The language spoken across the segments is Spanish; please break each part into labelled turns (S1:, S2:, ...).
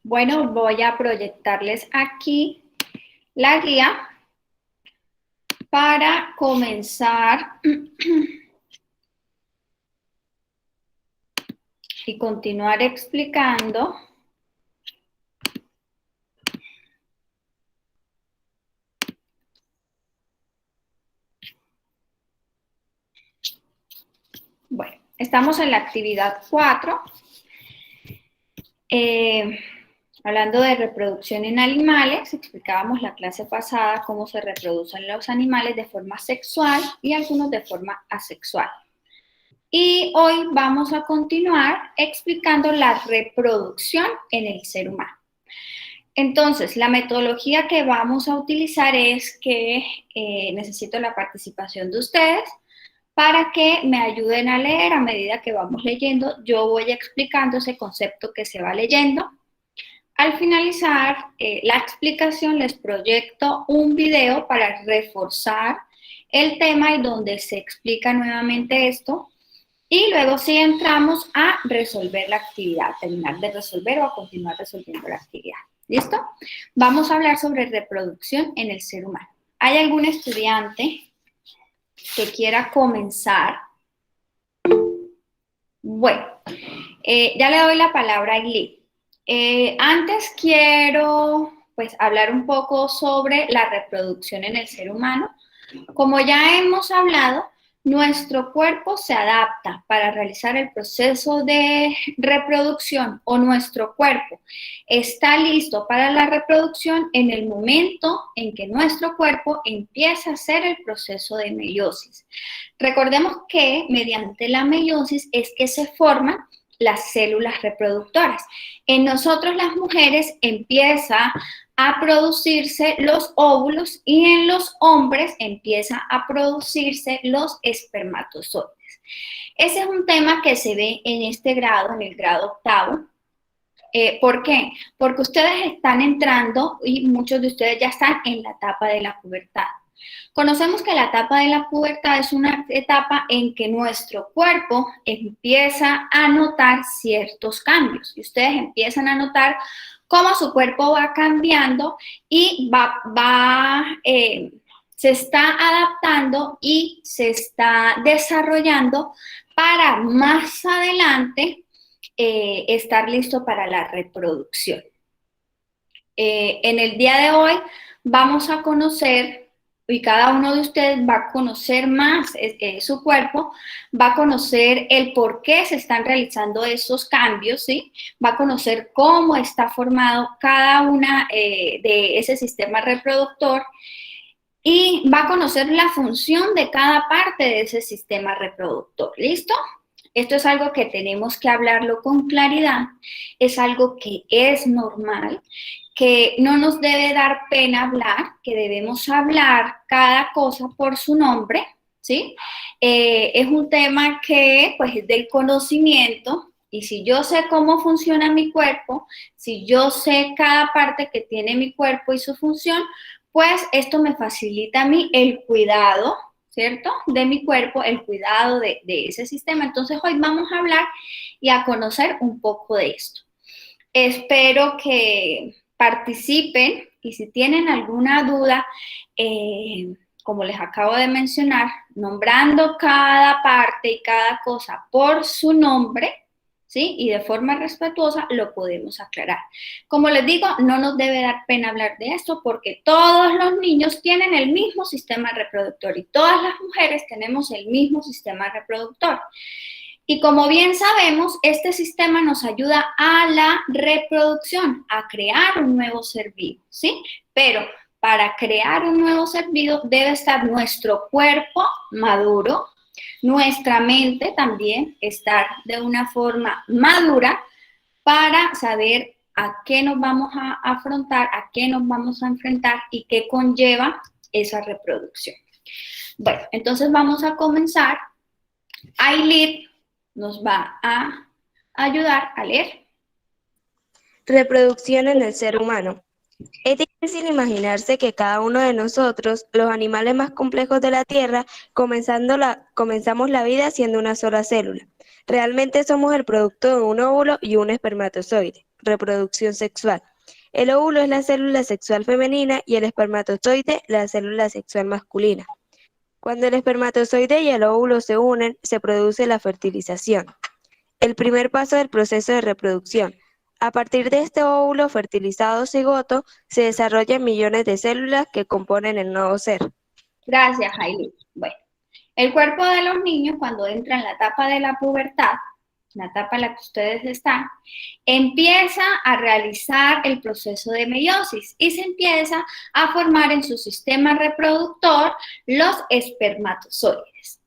S1: Bueno, voy a proyectarles aquí la guía para comenzar y continuar explicando. Bueno, estamos en la actividad 4, hablando de reproducción en animales. Explicábamos la clase pasada cómo se reproducen los animales de forma sexual y algunos de forma asexual. Y hoy vamos a continuar explicando la reproducción en el ser humano. Entonces, la metodología que vamos a utilizar es que necesito la participación de ustedes para que me ayuden a leer a medida que vamos leyendo. Yo voy explicando ese concepto que se va leyendo. Al finalizar la explicación, les proyecto un video para reforzar el tema y donde se explica nuevamente esto. Y luego sí entramos a resolver la actividad, terminar de resolver o a continuar resolviendo la actividad. ¿Listo? Vamos a hablar sobre reproducción en el ser humano. ¿Hay algún estudiante que quiera comenzar? Bueno, ya le doy la palabra a Gli. Antes quiero pues hablar un poco sobre la reproducción en el ser humano. Como ya hemos hablado, nuestro cuerpo se adapta para realizar el proceso de reproducción, o nuestro cuerpo está listo para la reproducción en el momento en que nuestro cuerpo empieza a hacer el proceso de meiosis. Recordemos que mediante la meiosis es que se forman las células reproductoras. En nosotros las mujeres empieza a producirse los óvulos y en los hombres empieza a producirse los espermatozoides. Ese es un tema que se ve en este grado, en el grado 8. ¿Por qué? Porque ustedes están entrando y muchos de ustedes ya están en la etapa de la pubertad. Conocemos que la etapa de la pubertad es una etapa en que nuestro cuerpo empieza a notar ciertos cambios y ustedes empiezan a notar cómo su cuerpo va cambiando y se está adaptando y se está desarrollando para más adelante estar listo para la reproducción. En el día de hoy vamos a conocer, y cada uno de ustedes va a conocer más su cuerpo, va a conocer el por qué se están realizando esos cambios, ¿sí? Va a conocer cómo está formado cada una de ese sistema reproductor y va a conocer la función de cada parte de ese sistema reproductor. ¿Listo? Esto es algo que tenemos que hablarlo con claridad, es algo que es normal, que no nos debe dar pena hablar, que debemos hablar cada cosa por su nombre, ¿sí? Es un tema que pues es del conocimiento y si yo sé cómo funciona mi cuerpo, si yo sé cada parte que tiene mi cuerpo y su función, pues esto me facilita a mí el cuidado, ¿cierto? De mi cuerpo, el cuidado de ese sistema. Entonces hoy vamos a hablar y a conocer un poco de esto. Espero que participen y si tienen alguna duda, como les acabo de mencionar, nombrando cada parte y cada cosa por su nombre, ¿sí? Y de forma respetuosa lo podemos aclarar. Como les digo, no nos debe dar pena hablar de esto porque todos los niños tienen el mismo sistema reproductor y todas las mujeres tenemos el mismo sistema reproductor. Y como bien sabemos, este sistema nos ayuda a la reproducción, a crear un nuevo ser vivo, ¿sí? Pero para crear un nuevo ser vivo debe estar nuestro cuerpo maduro, nuestra mente también estar de una forma madura para saber a qué nos vamos a afrontar, a qué nos vamos a enfrentar y qué conlleva esa reproducción. Bueno, entonces vamos a comenzar. Aileen nos va a ayudar a leer.
S2: Reproducción en el ser humano. Ética Sin imaginarse que cada uno de nosotros, los animales más complejos de la Tierra, comenzamos la vida siendo una sola célula. Realmente somos el producto de un óvulo y un espermatozoide, reproducción sexual. El óvulo es la célula sexual femenina y el espermatozoide la célula sexual masculina. Cuando el espermatozoide y el óvulo se unen, se produce la fertilización, el primer paso del proceso de reproducción. A partir de este óvulo fertilizado cigoto, se desarrollan millones de células que componen el nuevo ser.
S1: Gracias, Hailey. Bueno, el cuerpo de los niños cuando entra en la etapa de la pubertad, la etapa en la que ustedes están, empieza a realizar el proceso de meiosis y se empieza a formar en su sistema reproductor los espermatozoides.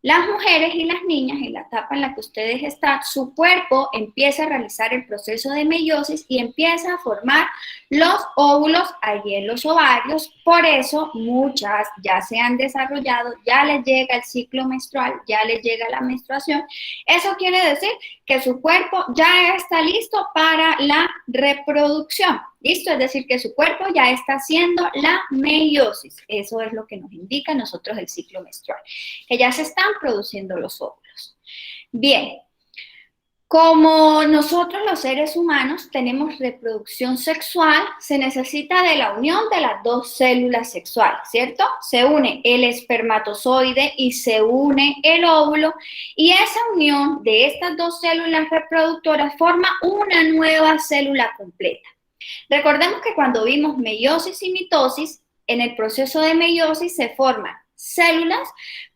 S1: Las mujeres y las niñas, en la etapa en la que ustedes están, su cuerpo empieza a realizar el proceso de meiosis y empieza a formar los óvulos allí en los ovarios. Por eso muchas ya se han desarrollado, ya les llega el ciclo menstrual, ya les llega la menstruación. Eso quiere decir que su cuerpo ya está listo para la reproducción. ¿Listo? Es decir, que su cuerpo ya está haciendo la meiosis. Eso es lo que nos indica a nosotros el ciclo menstrual, que ya se están produciendo los óvulos. Bien, como nosotros los seres humanos tenemos reproducción sexual, se necesita de la unión de las dos células sexuales, ¿cierto? Se une el espermatozoide y se une el óvulo, y esa unión de estas dos células reproductoras forma una nueva célula completa. Recordemos que cuando vimos meiosis y mitosis, en el proceso de meiosis se forman células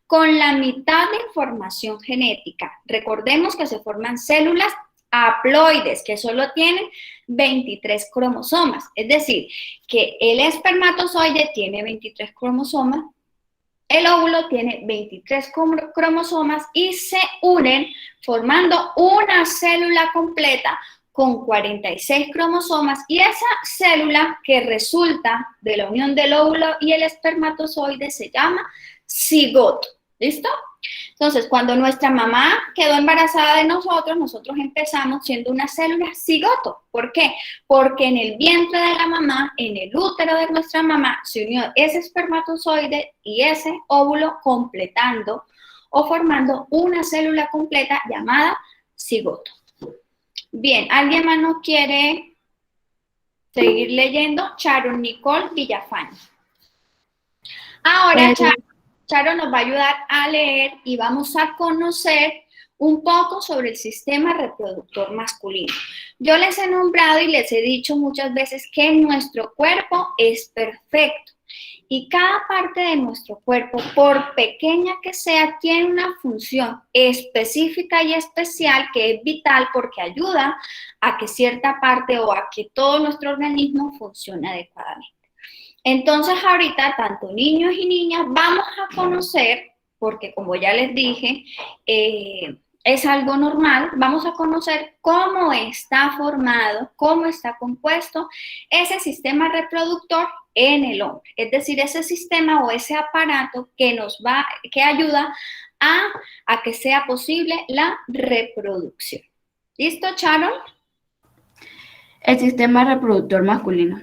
S1: con la mitad de información genética. Recordemos que se forman células haploides, que solo tienen 23 cromosomas. Es decir, que el espermatozoide tiene 23 cromosomas, el óvulo tiene 23 cromosomas y se unen formando una célula completa con 46 cromosomas, y esa célula que resulta de la unión del óvulo y el espermatozoide se llama cigoto. ¿Listo? Entonces, cuando nuestra mamá quedó embarazada de nosotros, nosotros empezamos siendo una célula cigoto. ¿Por qué? Porque en el vientre de la mamá, en el útero de nuestra mamá, se unió ese espermatozoide y ese óvulo completando o formando una célula completa llamada cigoto. Bien, ¿alguien más nos quiere seguir leyendo? Sharon Nicole Villafañe. Ahora, Charo nos va a ayudar a leer y vamos a conocer un poco sobre el sistema reproductor masculino. Yo les he nombrado y les he dicho muchas veces que nuestro cuerpo es perfecto y cada parte de nuestro cuerpo, por pequeña que sea, tiene una función específica y especial que es vital porque ayuda a que cierta parte o a que todo nuestro organismo funcione adecuadamente. Entonces, ahorita, tanto niños y niñas vamos a conocer, porque como ya les dije, es algo normal, vamos a conocer cómo está formado, cómo está compuesto ese sistema reproductor en el hombre. Es decir, ese sistema o ese aparato que ayuda a que sea posible la reproducción. ¿Listo, Sharon?
S3: El sistema reproductor masculino.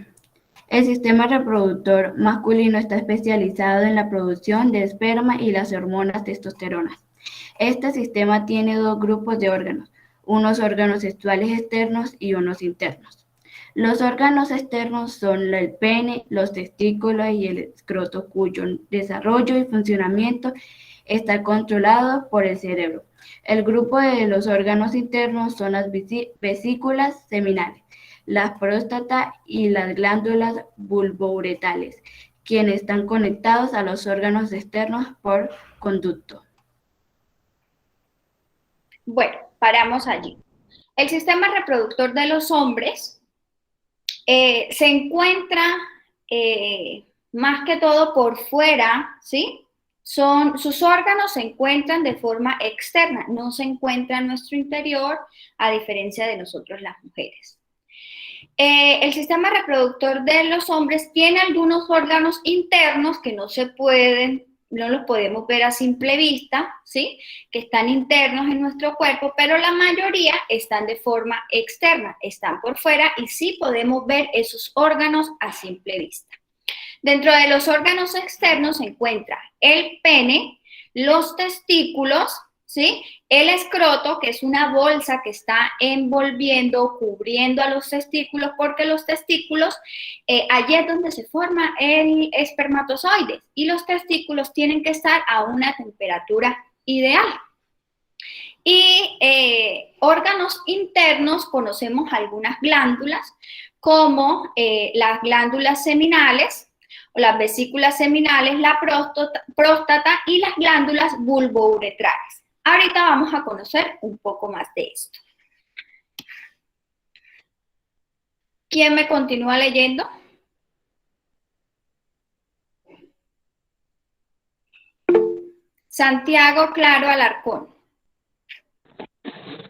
S3: El sistema reproductor masculino está especializado en la producción de esperma y las hormonas testosterona. Este sistema tiene dos grupos de órganos, unos órganos sexuales externos y unos internos. Los órganos externos son el pene, los testículos y el escroto, cuyo desarrollo y funcionamiento está controlado por el cerebro. El grupo de los órganos internos son las vesículas seminales, la próstata y las glándulas vulvouretrales, quienes están conectados a los órganos externos por conducto.
S1: Bueno, paramos allí. El sistema reproductor de los hombres se encuentra más que todo por fuera, ¿sí? Sus órganos se encuentran de forma externa, no se encuentran en nuestro interior, a diferencia de nosotros las mujeres. El sistema reproductor de los hombres tiene algunos órganos internos que no se pueden no los podemos ver a simple vista, ¿sí? Que están internos en nuestro cuerpo, pero la mayoría están de forma externa, están por fuera y sí podemos ver esos órganos a simple vista. Dentro de los órganos externos se encuentra el pene, los testículos, ¿sí? El escroto, que es una bolsa que está envolviendo, cubriendo a los testículos, porque los testículos, allí es donde se forma el espermatozoide, y los testículos tienen que estar a una temperatura ideal. Y órganos internos, conocemos algunas glándulas, como las glándulas seminales, o las vesículas seminales, la próstata y las glándulas bulbouretrales. Ahorita vamos a conocer un poco más de esto. ¿Quién me continúa leyendo? Santiago Claro Alarcón.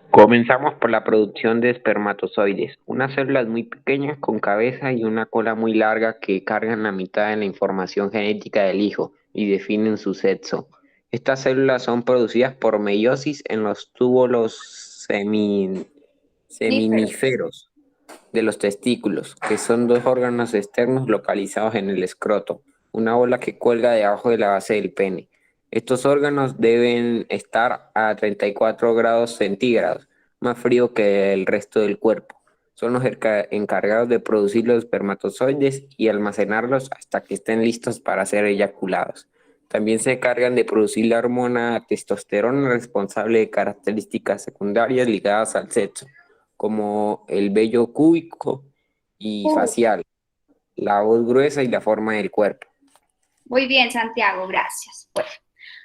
S4: Comenzamos por la producción de espermatozoides, unas células muy pequeñas con cabeza y una cola muy larga que cargan la mitad de la información genética del hijo y definen su sexo. Estas células son producidas por meiosis en los túbulos seminíferos de los testículos, que son dos órganos externos localizados en el escroto, una bola que cuelga debajo de la base del pene. Estos órganos deben estar a 34 grados centígrados, más frío que el resto del cuerpo. Son los encargados de producir los espermatozoides y almacenarlos hasta que estén listos para ser eyaculados. También se encargan de producir la hormona testosterona responsable de características secundarias ligadas al sexo, como el vello púbico y facial, la voz gruesa y la forma del cuerpo.
S1: Muy bien, Santiago, gracias. Bueno,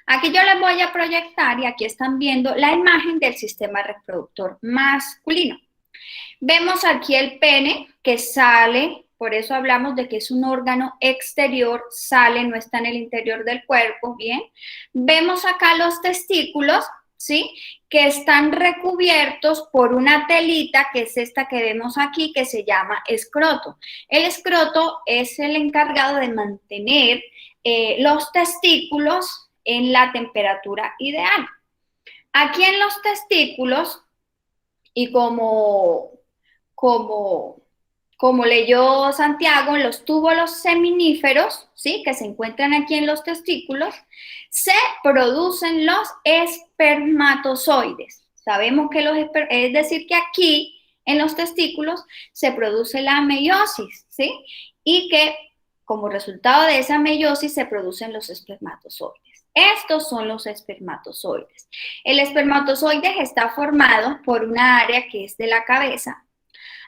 S1: aquí yo les voy a proyectar y aquí están viendo la imagen del sistema reproductor masculino. Vemos aquí el pene que sale, por eso hablamos de que es un órgano exterior, sale, no está en el interior del cuerpo, ¿bien? Vemos acá los testículos, ¿sí? Que están recubiertos por una telita, que es esta que vemos aquí, que se llama escroto. El escroto es el encargado de mantener los testículos en la temperatura ideal. Aquí en los testículos, y como leyó Santiago, en los túbulos seminíferos, ¿sí? Que se encuentran aquí en los testículos, se producen los espermatozoides. Sabemos que es decir, que aquí en los testículos se produce la meiosis, ¿sí? Y que como resultado de esa meiosis se producen los espermatozoides. Estos son los espermatozoides. El espermatozoide está formado por una área que es de la cabeza.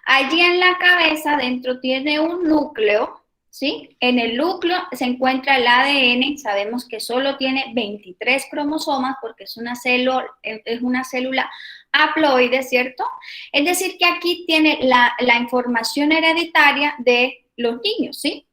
S1: Allí en la cabeza dentro tiene un núcleo, ¿sí? En el núcleo se encuentra el ADN, sabemos que solo tiene 23 cromosomas porque es una célula haploide, ¿cierto? Es decir, que aquí tiene la información hereditaria de los niños, ¿sí?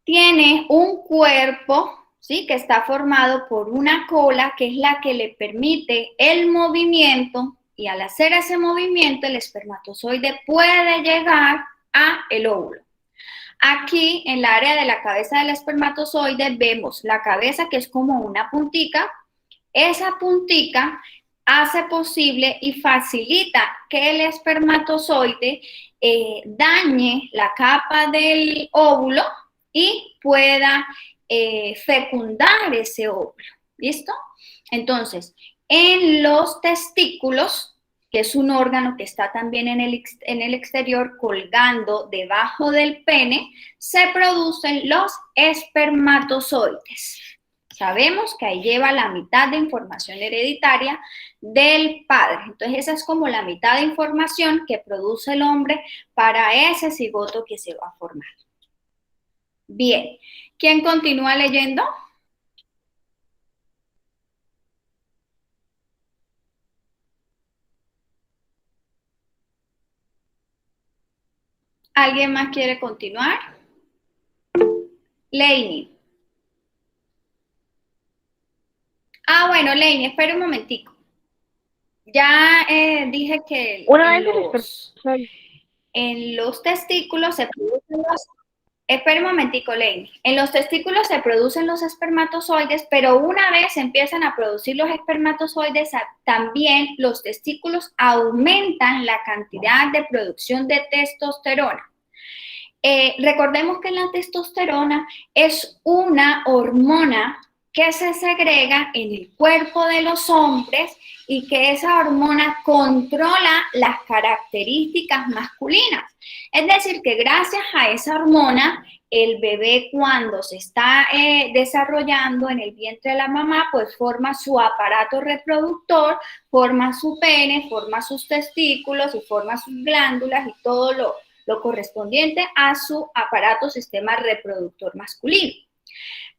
S1: Tiene un cuerpo, ¿sí? Que está formado por una cola que es la que le permite el movimiento, y al hacer ese movimiento el espermatozoide puede llegar a el óvulo. Aquí en la área de la cabeza del espermatozoide vemos la cabeza, que es como una puntica. Esa puntica hace posible y facilita que el espermatozoide dañe la capa del óvulo y pueda fecundar ese óvulo. ¿Listo? Entonces, en los testículos, que es un órgano que está también en el exterior colgando debajo del pene, se producen los espermatozoides. Sabemos que ahí lleva la mitad de información hereditaria del padre. Entonces esa es como la mitad de información que produce el hombre para ese cigoto que se va a formar. Bien, ¿quién continúa leyendo? ¿Alguien más quiere continuar? Leini. Bueno, Leini, espera un momentico. Ya dije que en los testículos se producen los Espera un momentico, Lady. En los testículos se producen los espermatozoides, pero una vez empiezan a producir los espermatozoides, también los testículos aumentan la cantidad de producción de testosterona. Recordemos que la testosterona es una hormona que se segrega en el cuerpo de los hombres y que esa hormona controla las características masculinas. Es decir, que gracias a esa hormona, el bebé cuando se está desarrollando en el vientre de la mamá, pues forma su aparato reproductor, forma su pene, forma sus testículos y forma sus glándulas y todo lo correspondiente a su aparato sistema reproductor masculino.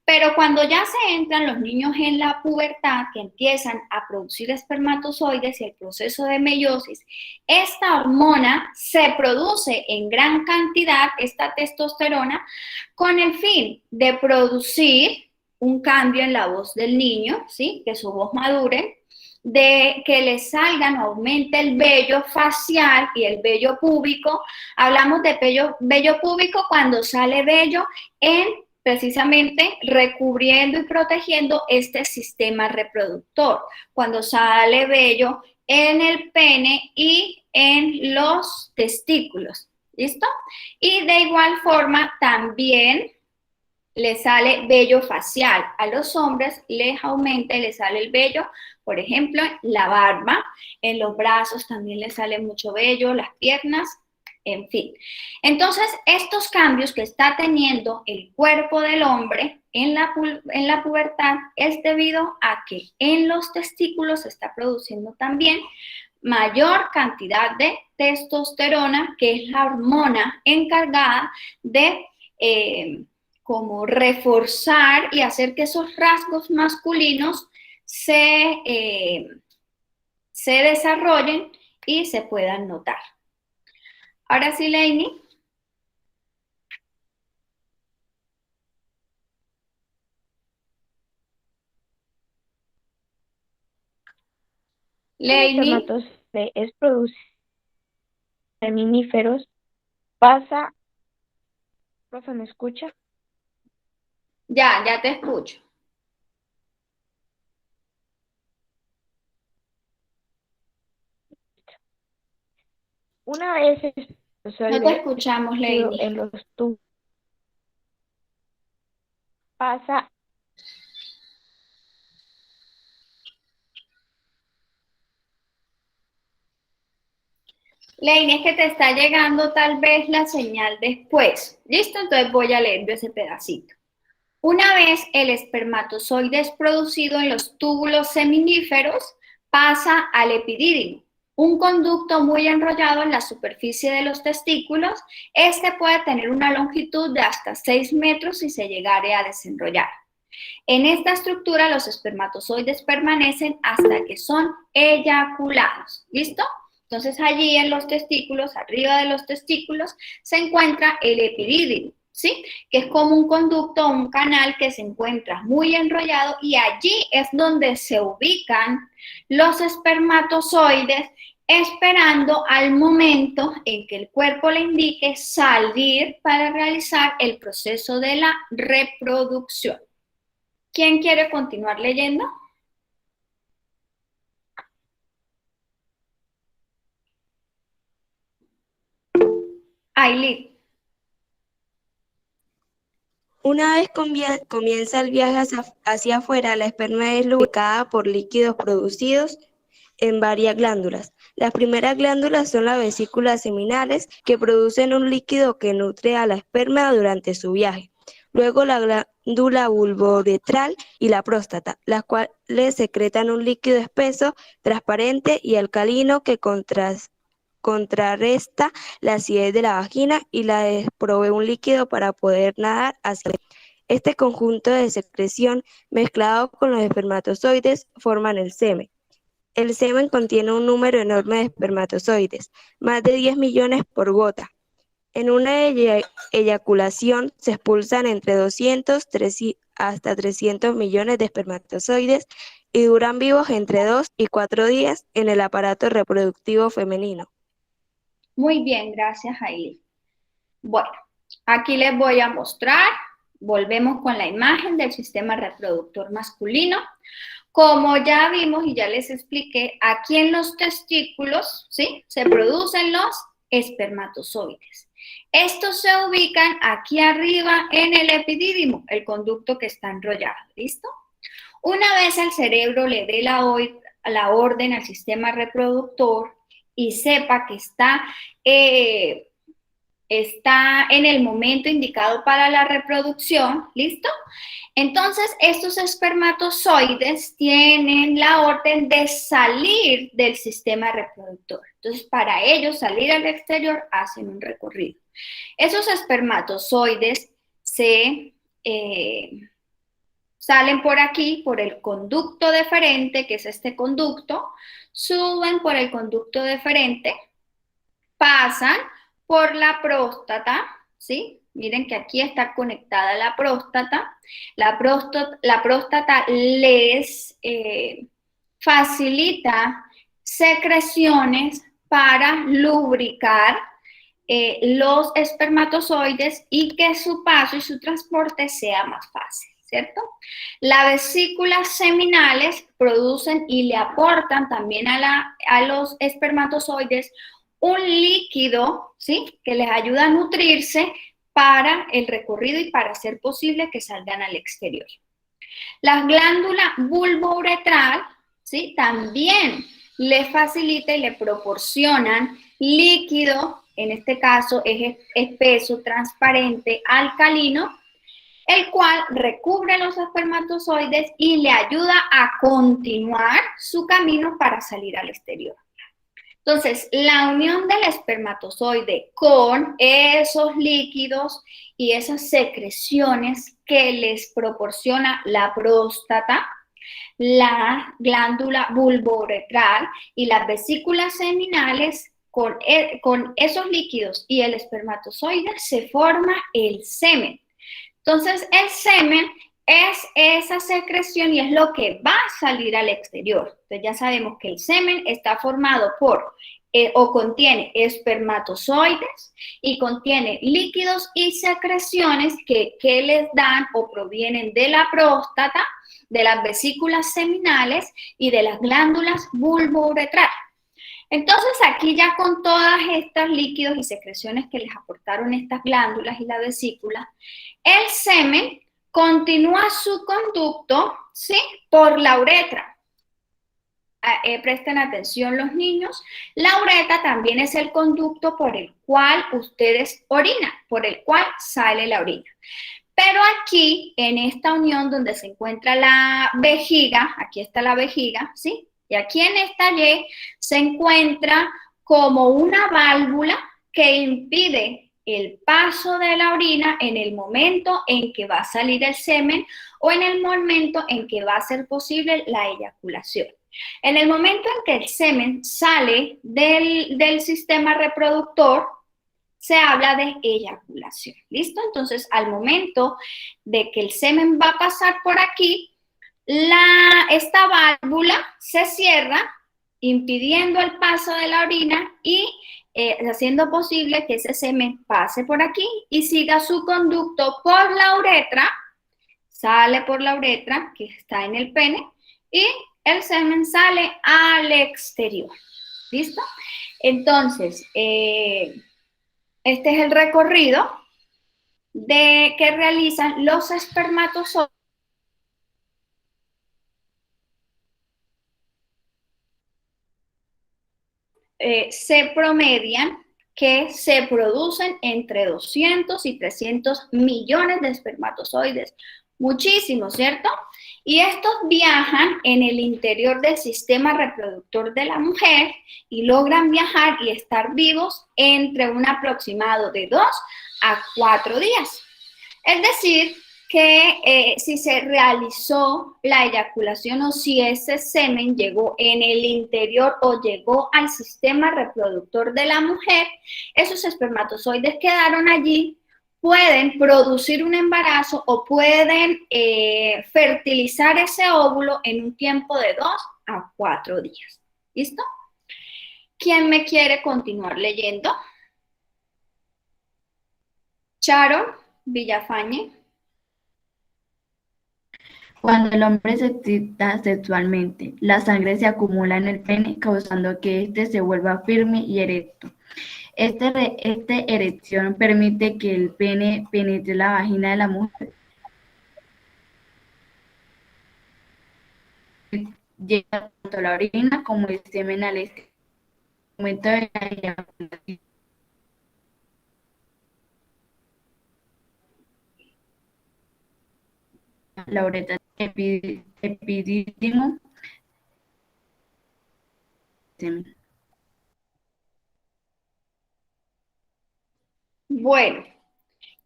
S1: Pero cuando ya se entran los niños en la pubertad, que empiezan a producir espermatozoides y el proceso de meiosis, esta hormona se produce en gran cantidad, esta testosterona, con el fin de producir un cambio en la voz del niño, ¿sí? Que su voz madure, de que le salgan o aumente el vello facial y el vello púbico. Hablamos de vello púbico cuando sale vello precisamente recubriendo y protegiendo este sistema reproductor. Cuando sale vello en el pene y en los testículos, ¿listo? Y de igual forma también le sale vello facial. A los hombres les aumenta y les sale el vello, por ejemplo, la barba, en los brazos también les sale mucho vello, las piernas, en fin. Entonces, estos cambios que está teniendo el cuerpo del hombre en la pubertad es debido a que en los testículos se está produciendo también mayor cantidad de testosterona, que es la hormona encargada de como reforzar y hacer que esos rasgos masculinos se desarrollen y se puedan notar. Ahora sí, Lainey. Lainey.
S5: El espermatozoide es producido de seminíferos, pasa. Profe, ¿me escucha?
S1: Ya te escucho.
S5: Una vez el
S1: No
S5: espermatozoide
S1: te escuchamos, Lainey.
S5: en los tubos pasa.
S1: Lainey, es que te está llegando tal vez la señal después. ¿Listo? Entonces voy a leer ese pedacito. Una vez el espermatozoide es producido en los túbulos seminíferos, pasa al epidídimo, un conducto muy enrollado en la superficie de los testículos. Este puede tener una longitud de hasta 6 metros si se llegare a desenrollar. En esta estructura los espermatozoides permanecen hasta que son eyaculados. ¿Listo? Entonces allí en los testículos, arriba de los testículos, se encuentra el epidídimo, ¿sí? Que es como un conducto, un canal que se encuentra muy enrollado y allí es donde se ubican los espermatozoides esperando al momento en que el cuerpo le indique salir para realizar el proceso de la reproducción. ¿Quién quiere continuar leyendo? Aileen.
S2: Una vez comienza el viaje hacia afuera, la esperma es lubricada por líquidos producidos en varias glándulas. Las primeras glándulas son las vesículas seminales, que producen un líquido que nutre a la esperma durante su viaje. Luego la glándula vulvouretral y la próstata, las cuales secretan un líquido espeso, transparente y alcalino que contrarresta la acidez de la vagina y la provee un líquido para poder nadar hacia afuera. Este conjunto de secreción mezclado con los espermatozoides forman el semen. El semen contiene un número enorme de espermatozoides, más de 10 millones por gota. En una eyaculación se expulsan entre 200 hasta 300 millones de espermatozoides y duran vivos entre 2 y 4 días en el aparato reproductivo femenino.
S1: Muy bien, gracias, Aileen. Bueno, Aquí les voy a mostrar, volvemos con la imagen del sistema reproductor masculino. Como ya vimos y ya les expliqué, aquí en los testículos, ¿sí?, se producen los espermatozoides. Estos se ubican aquí arriba en el epidídimo, el conducto que está enrollado, ¿listo? Una vez el cerebro le dé la orden al sistema reproductor y sepa que está en el momento indicado para la reproducción, ¿listo? Entonces, estos espermatozoides tienen la orden de salir del sistema reproductor. Entonces, para ellos salir al exterior, hacen un recorrido. Esos espermatozoides salen por aquí, por el conducto deferente, que es este conducto, suben por el conducto deferente, pasan por la próstata, ¿sí? Miren que aquí está conectada la próstata. La próstata les facilita secreciones para lubricar los espermatozoides y que su paso y su transporte sea más fácil, ¿cierto? Las vesículas seminales producen y le aportan también a los espermatozoides un líquido, ¿sí?, que les ayuda a nutrirse para el recorrido y para hacer posible que salgan al exterior. La glándula bulbouretral, ¿sí?, también le facilita y le proporcionan líquido, en este caso es espeso, transparente, alcalino, el cual recubre los espermatozoides y le ayuda a continuar su camino para salir al exterior. Entonces, la unión del espermatozoide con esos líquidos y esas secreciones que les proporciona la próstata, la glándula bulbouretral y las vesículas seminales, con esos líquidos y el espermatozoide se forma el semen. Entonces, el semen es esa secreción y es lo que va a salir al exterior. Entonces, ya sabemos que el semen está formado por o contiene espermatozoides y contiene líquidos y secreciones que les dan o provienen de la próstata, de las vesículas seminales y de las glándulas bulbouretrales. Entonces, aquí ya con todas estas líquidos y secreciones que les aportaron estas glándulas y la vesícula, el semen continúa su conducto, ¿sí?, por la uretra. Presten atención los niños, la uretra también es el conducto por el cual ustedes orinan, por el cual sale la orina. Pero aquí, en esta unión donde se encuentra la vejiga, aquí está la vejiga, ¿sí?, y aquí en esta Y se encuentra como una válvula que impide el paso de la orina en el momento en que va a salir el semen o en el momento en que va a ser posible la eyaculación. En el momento en que el semen sale del sistema reproductor, se habla de eyaculación. ¿Listo? Entonces, al momento de que el semen va a pasar por aquí, esta válvula se cierra, impidiendo el paso de la orina y haciendo posible que ese semen pase por aquí y siga su conducto por la uretra, sale por la uretra, que está en el pene, y el semen sale al exterior. ¿Listo? Entonces, este es el recorrido que realizan los espermatozoides. Se promedian que se producen entre 200 y 300 millones de espermatozoides. Muchísimo, ¿cierto? Y estos viajan en el interior del sistema reproductor de la mujer y logran viajar y estar vivos entre un aproximado de 2 a 4 días. Es decir, que si se realizó la eyaculación o si ese semen llegó en el interior o llegó al sistema reproductor de la mujer, esos espermatozoides quedaron allí, pueden producir un embarazo o pueden fertilizar ese óvulo en un tiempo de 2 a 4 días. ¿Listo? ¿Quién me quiere continuar leyendo? Sharon Villafañe.
S3: Cuando el hombre se excita sexualmente, la sangre se acumula en el pene, causando que éste se vuelva firme y erecto. Esta erección permite que el pene penetre la vagina de la mujer. Llega tanto la orina como el semen al momento de la eyaculación. La uretra epidídimo semen.
S1: Bueno,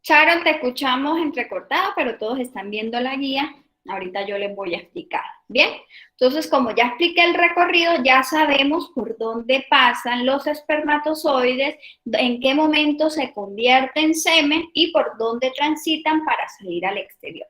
S1: Sharon, te escuchamos entrecortada, pero todos están viendo la guía. Ahorita yo les voy a explicar. Bien, entonces como ya expliqué el recorrido, ya sabemos por dónde pasan los espermatozoides, en qué momento se convierte en semen y por dónde transitan para salir al exterior.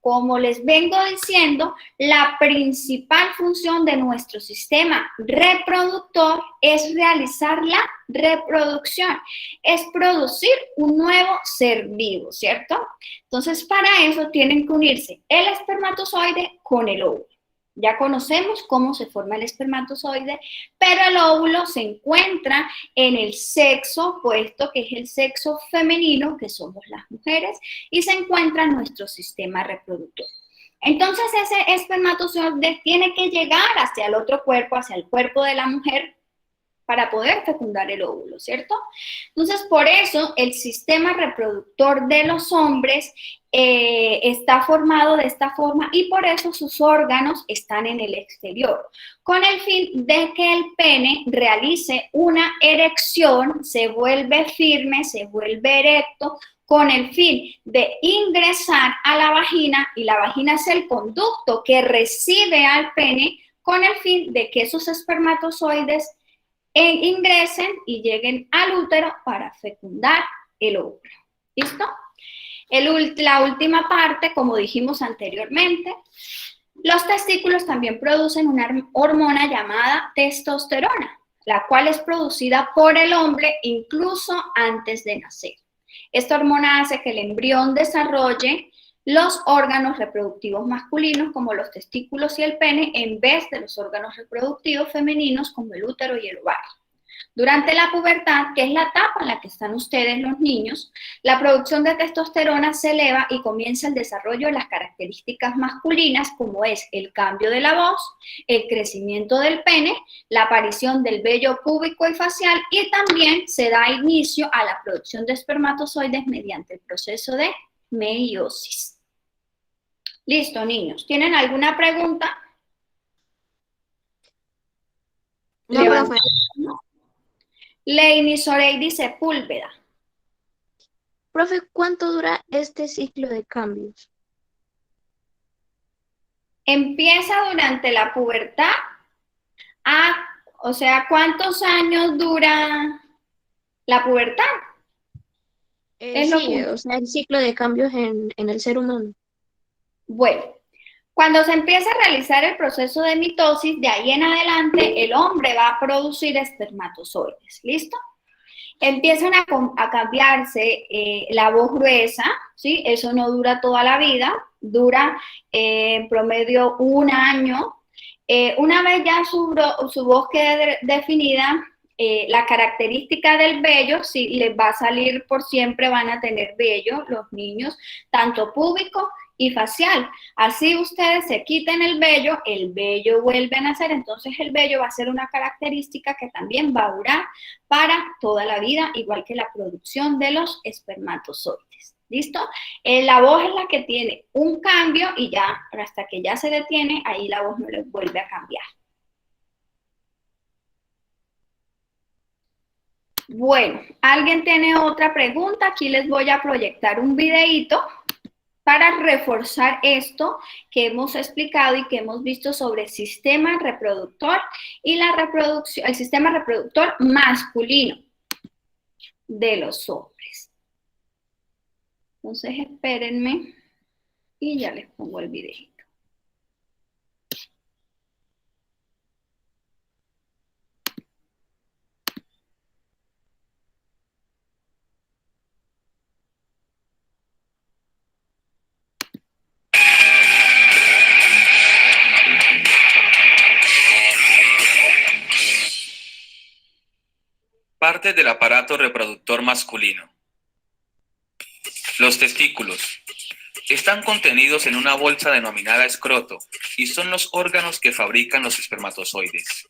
S1: Como les vengo diciendo, la principal función de nuestro sistema reproductor es realizar la reproducción, es producir un nuevo ser vivo, ¿cierto? Entonces, para eso tienen que unirse el espermatozoide con el óvulo. Ya conocemos cómo se forma el espermatozoide, pero el óvulo se encuentra en el sexo opuesto, que es el sexo femenino, que somos las mujeres, y se encuentra en nuestro sistema reproductor. Entonces ese espermatozoide tiene que llegar hacia el otro cuerpo, hacia el cuerpo de la mujer, para poder fecundar el óvulo, ¿cierto? Entonces, por eso el sistema reproductor de los hombres está formado de esta forma y por eso sus órganos están en el exterior, con el fin de que el pene realice una erección, se vuelve firme, se vuelve erecto, con el fin de ingresar a la vagina, y la vagina es el conducto que recibe al pene, con el fin de que esos espermatozoides ingresen y lleguen al útero para fecundar el óvulo. ¿Listo? La última parte, como dijimos anteriormente, los testículos también producen una hormona llamada testosterona, la cual es producida por el hombre incluso antes de nacer. Esta hormona hace que el embrión desarrolle los órganos reproductivos masculinos como los testículos y el pene en vez de los órganos reproductivos femeninos como el útero y el ovario. Durante la pubertad, que es la etapa en la que están ustedes los niños, la producción de testosterona se eleva y comienza el desarrollo de las características masculinas como es el cambio de la voz, el crecimiento del pene, la aparición del vello púbico y facial y también se da inicio a la producción de espermatozoides mediante el proceso de meiosis. Listo, niños. ¿Tienen alguna pregunta?
S2: No, profe.
S1: Leini Soreidi Sepúlveda.
S6: Profe, ¿cuánto dura este ciclo de cambios?
S1: Empieza durante la pubertad. O sea, ¿cuántos años dura la pubertad?
S6: Sí, o sea, el ciclo de cambios en el ser humano.
S1: Bueno, cuando se empieza a realizar el proceso de mitosis, de ahí en adelante el hombre va a producir espermatozoides, ¿listo? Empiezan a cambiarse la voz gruesa, ¿sí? Eso no dura toda la vida, dura en promedio un año. Una vez ya su voz quede definida, la característica del vello, si les va a salir por siempre, van a tener vello los niños, tanto púbico y facial. Así ustedes se quiten el vello vuelve a nacer, entonces el vello va a ser una característica que también va a durar para toda la vida, igual que la producción de los espermatozoides. ¿Listo? La voz es la que tiene un cambio y ya, hasta que ya se detiene, ahí la voz no le vuelve a cambiar. Bueno, ¿alguien tiene otra pregunta? Aquí les voy a proyectar un videíto para reforzar esto que hemos explicado y que hemos visto sobre el sistema reproductor y la reproducción, el sistema reproductor masculino de los hombres. Entonces, espérenme y ya les pongo el videito.
S7: Partes del aparato reproductor masculino. Los testículos. Están contenidos en una bolsa denominada escroto y son los órganos que fabrican los espermatozoides.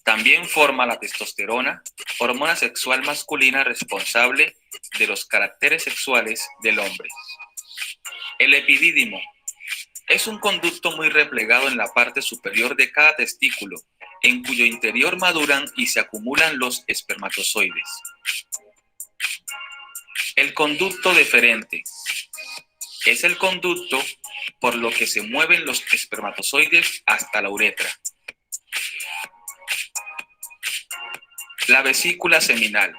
S7: También forma la testosterona, hormona sexual masculina responsable de los caracteres sexuales del hombre. El epidídimo es un conducto muy replegado en la parte superior de cada testículo, en cuyo interior maduran y se acumulan los espermatozoides. El conducto deferente es el conducto por lo que se mueven los espermatozoides hasta la uretra. La vesícula seminal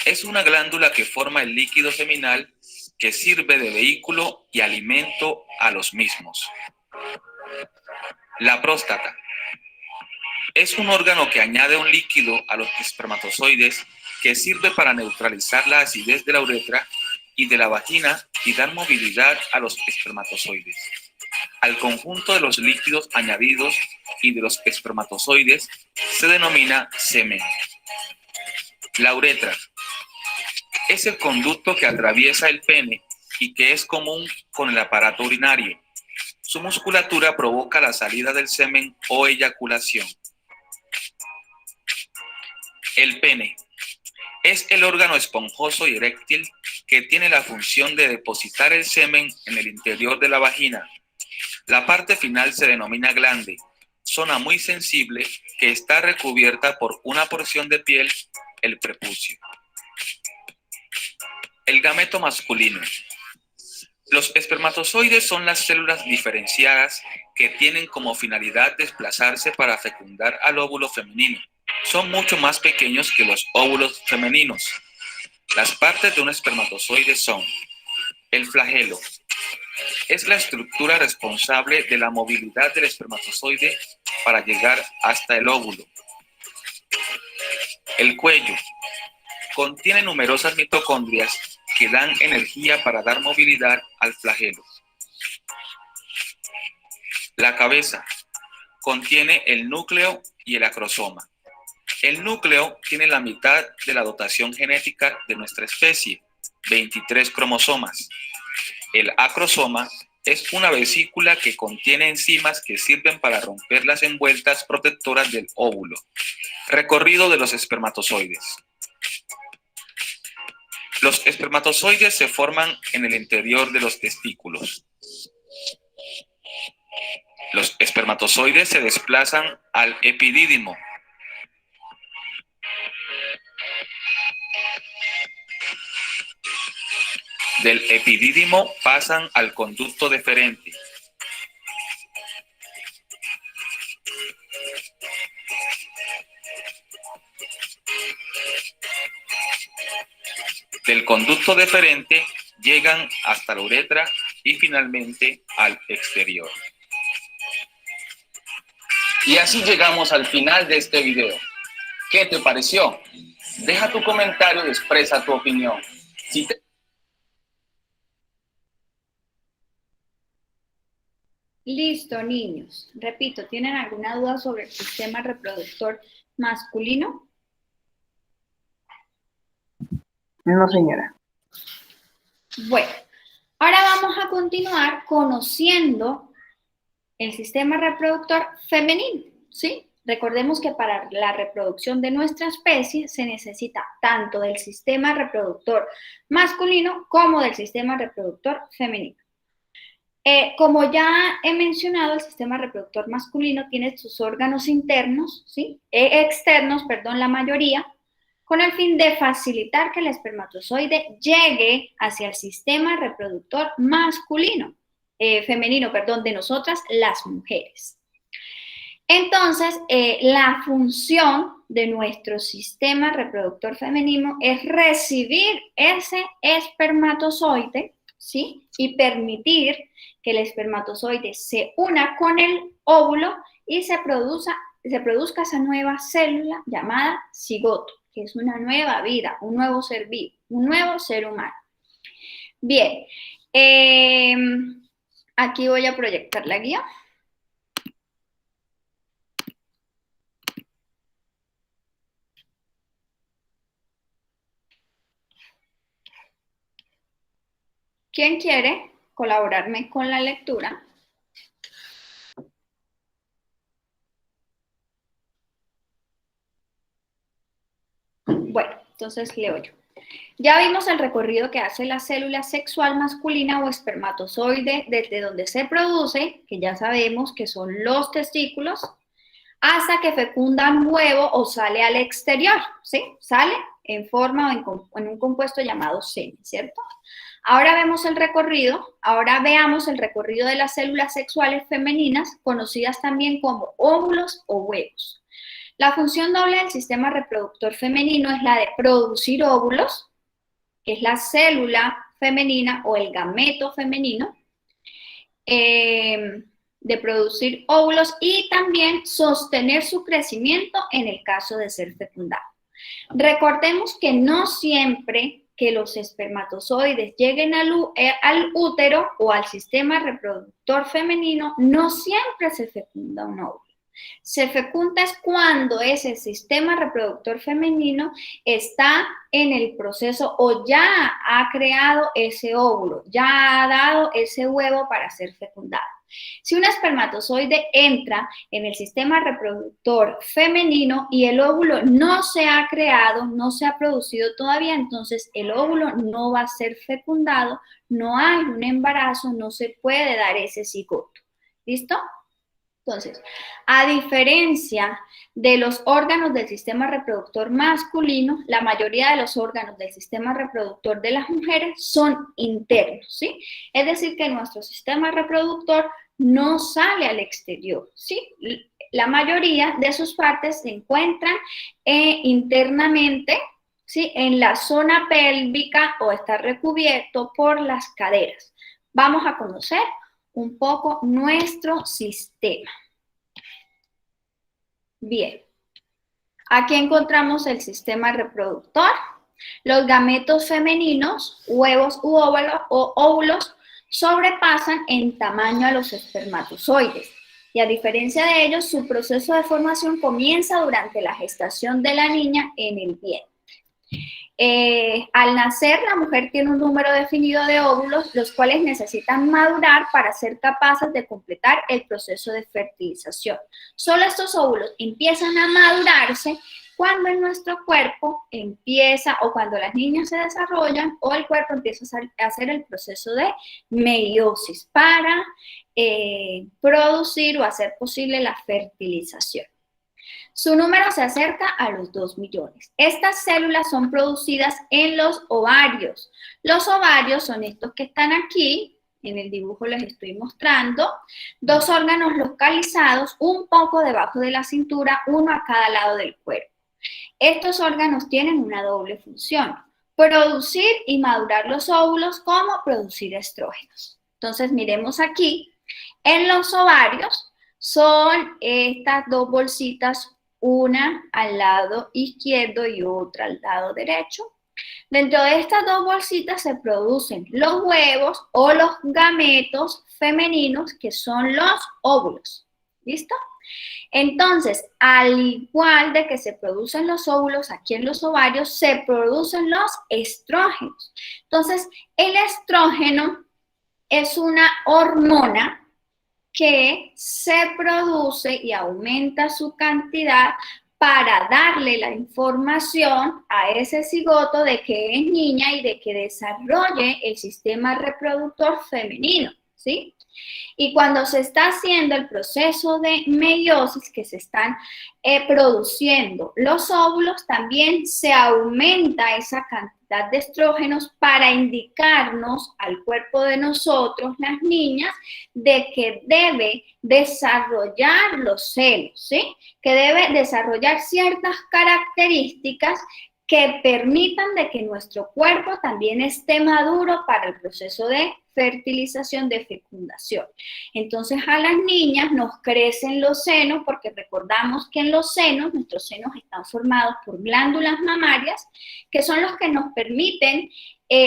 S7: es una glándula que forma el líquido seminal que sirve de vehículo y alimento a los mismos. La próstata es un órgano que añade un líquido a los espermatozoides que sirve para neutralizar la acidez de la uretra y de la vagina y dar movilidad a los espermatozoides. Al conjunto de los líquidos añadidos y de los espermatozoides se denomina semen. La uretra es el conducto que atraviesa el pene y que es común con el aparato urinario. Su musculatura provoca la salida del semen o eyaculación. El pene es el órgano esponjoso y eréctil que tiene la función de depositar el semen en el interior de la vagina. La parte final se denomina glande, zona muy sensible que está recubierta por una porción de piel, el prepucio. El gameto masculino. Los espermatozoides son las células diferenciadas que tienen como finalidad desplazarse para fecundar al óvulo femenino. Son mucho más pequeños que los óvulos femeninos. Las partes de un espermatozoide son: el flagelo. Es la estructura responsable de la movilidad del espermatozoide para llegar hasta el óvulo. El cuello. Contiene numerosas mitocondrias que dan energía para dar movilidad al flagelo. La cabeza. Contiene el núcleo y el acrosoma. El núcleo tiene la mitad de la dotación genética de nuestra especie, 23 cromosomas. El acrosoma es una vesícula que contiene enzimas que sirven para romper las envueltas protectoras del óvulo. Recorrido de los espermatozoides. Los espermatozoides se forman en el interior de los testículos. Los espermatozoides se desplazan al epidídimo. Del epidídimo pasan al conducto deferente. Del conducto deferente llegan hasta la uretra y finalmente al exterior. Y así llegamos al final de este video. ¿Qué te pareció? Deja tu comentario y expresa tu opinión.
S1: Listo, niños. Repito, ¿tienen alguna duda sobre el sistema reproductor masculino?
S8: No, señora.
S1: Bueno, ahora vamos a continuar conociendo el sistema reproductor femenino, ¿sí? Recordemos que para la reproducción de nuestra especie se necesita tanto del sistema reproductor masculino como del sistema reproductor femenino. Como ya he mencionado, el sistema reproductor masculino tiene sus órganos internos, ¿sí? Externos, perdón, la mayoría, con el fin de facilitar que el espermatozoide llegue hacia el sistema reproductor femenino, de nosotras, las mujeres. Entonces, la función de nuestro sistema reproductor femenino es recibir ese espermatozoide, ¿sí? Y permitir que el espermatozoide se una con el óvulo y se produzca esa nueva célula llamada cigoto, que es una nueva vida, un nuevo ser vivo, un nuevo ser humano. Bien, aquí voy a proyectar la guía. ¿Quién quiere colaborarme con la lectura? Bueno, entonces leo yo. Ya vimos el recorrido que hace la célula sexual masculina o espermatozoide desde donde se produce, que ya sabemos que son los testículos, hasta que fecunda un huevo o sale al exterior, ¿sí? Sale en forma o en un compuesto llamado semen, ¿cierto? Ahora veamos el recorrido, ahora veamos el recorrido de las células sexuales femeninas, conocidas también como óvulos o huevos. La función doble del sistema reproductor femenino es la de producir óvulos, que es la célula femenina o el gameto femenino, de producir óvulos y también sostener su crecimiento en el caso de ser fecundado. Recordemos que no siempre que los espermatozoides lleguen al útero o al sistema reproductor femenino, no siempre se fecunda un óvulo. Se fecunda es cuando ese sistema reproductor femenino está en el proceso o ya ha creado ese óvulo, ya ha dado ese huevo para ser fecundado. Si un espermatozoide entra en el sistema reproductor femenino y el óvulo no se ha creado, no se ha producido todavía, entonces el óvulo no va a ser fecundado, no hay un embarazo, no se puede dar ese cigoto. ¿Listo? Entonces, a diferencia de los órganos del sistema reproductor masculino, la mayoría de los órganos del sistema reproductor de las mujeres son internos, ¿sí? Es decir, que nuestro sistema reproductor no sale al exterior, ¿sí? La mayoría de sus partes se encuentran internamente, ¿sí? En la zona pélvica o está recubierto por las caderas. Vamos a conocer un poco nuestro sistema. Bien, aquí encontramos el sistema reproductor. Los gametos femeninos, huevos u óvulos, sobrepasan en tamaño a los espermatozoides. Y a diferencia de ellos, su proceso de formación comienza durante la gestación de la niña en el vientre. Al nacer, la mujer tiene un número definido de óvulos, los cuales necesitan madurar para ser capaces de completar el proceso de fertilización. Solo estos óvulos empiezan a madurarse cuando en nuestro cuerpo empieza, o cuando las niñas se desarrollan, o el cuerpo empieza a hacer el proceso de meiosis para producir o hacer posible la fertilización. Su número se acerca a los 2 millones. Estas células son producidas en los ovarios. Los ovarios son estos que están aquí, en el dibujo les estoy mostrando, 2 órganos localizados un poco debajo de la cintura, uno a cada lado del cuerpo. Estos órganos tienen una doble función, producir y madurar los óvulos como producir estrógenos. Entonces miremos aquí, en los ovarios son estas 2 bolsitas, una al lado izquierdo y otra al lado derecho. Dentro de estas 2 bolsitas se producen los huevos o los gametos femeninos, que son los óvulos. ¿Listo? Entonces, al igual de que se producen los óvulos, aquí en los ovarios se producen los estrógenos. Entonces, el estrógeno es una hormona que se produce y aumenta su cantidad para darle la información a ese cigoto de que es niña y de que desarrolle el sistema reproductor femenino, ¿sí? Y cuando se está haciendo el proceso de meiosis, que se están produciendo los óvulos, también se aumenta esa cantidad de estrógenos para indicarnos al cuerpo de nosotros, las niñas, de que debe desarrollar los senos, ¿sí? Que debe desarrollar ciertas características que permitan de que nuestro cuerpo también esté maduro para el proceso de fertilización, de fecundación. Entonces a las niñas nos crecen los senos, porque recordamos que en los senos, nuestros senos están formados por glándulas mamarias, que son los que nos permiten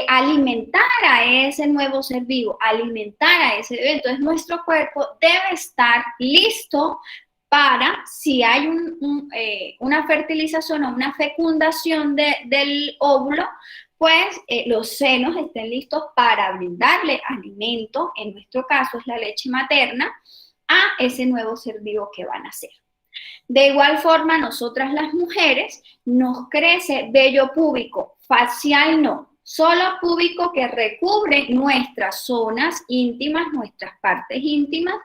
S1: alimentar a ese nuevo ser vivo, alimentar a ese bebé. Entonces nuestro cuerpo debe estar listo para, si hay una fertilización o una fecundación del óvulo, pues los senos estén listos para brindarle alimento, en nuestro caso es la leche materna, a ese nuevo ser vivo que van a nacer. De igual forma, nosotras las mujeres nos crece vello púbico, facial no, solo púbico que recubre nuestras zonas íntimas, nuestras partes íntimas,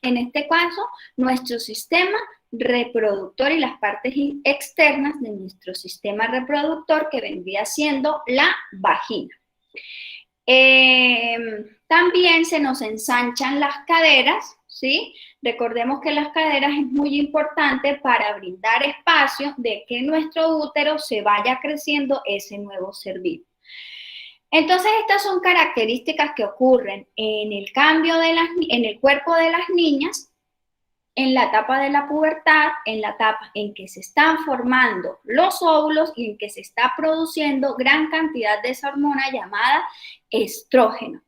S1: en este caso, nuestro sistema reproductor y las partes externas de nuestro sistema reproductor que vendría siendo la vagina. También se nos ensanchan las caderas, ¿sí? Recordemos que las caderas es muy importante para brindar espacio de que nuestro útero se vaya creciendo ese nuevo ser vivo. Entonces, estas son características que ocurren en el cambio en el cuerpo de las niñas, en la etapa de la pubertad, en la etapa en que se están formando los óvulos y en que se está produciendo gran cantidad de esa hormona llamada estrógeno.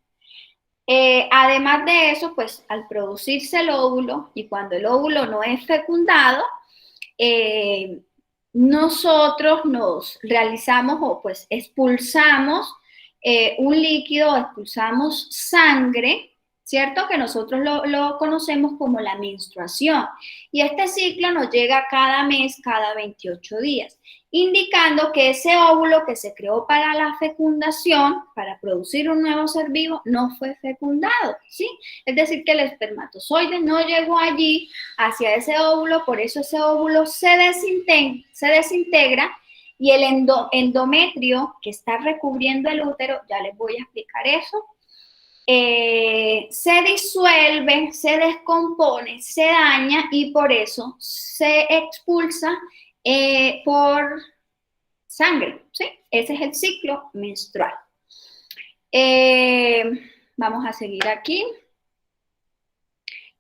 S1: Además de eso, pues al producirse el óvulo y cuando el óvulo no es fecundado, nosotros nos realizamos o pues expulsamos un líquido, expulsamos sangre, ¿cierto? Que nosotros lo conocemos como la menstruación. Y este ciclo nos llega cada mes, cada 28 días, indicando que ese óvulo que se creó para la fecundación, para producir un nuevo ser vivo, no fue fecundado, ¿sí? Es decir, que el espermatozoide no llegó allí hacia ese óvulo, por eso ese óvulo se desintegra y el endometrio que está recubriendo el útero, ya les voy a explicar eso, se disuelve, se descompone, se daña y por eso se expulsa por sangre, ¿sí? Ese es el ciclo menstrual. Vamos a seguir aquí.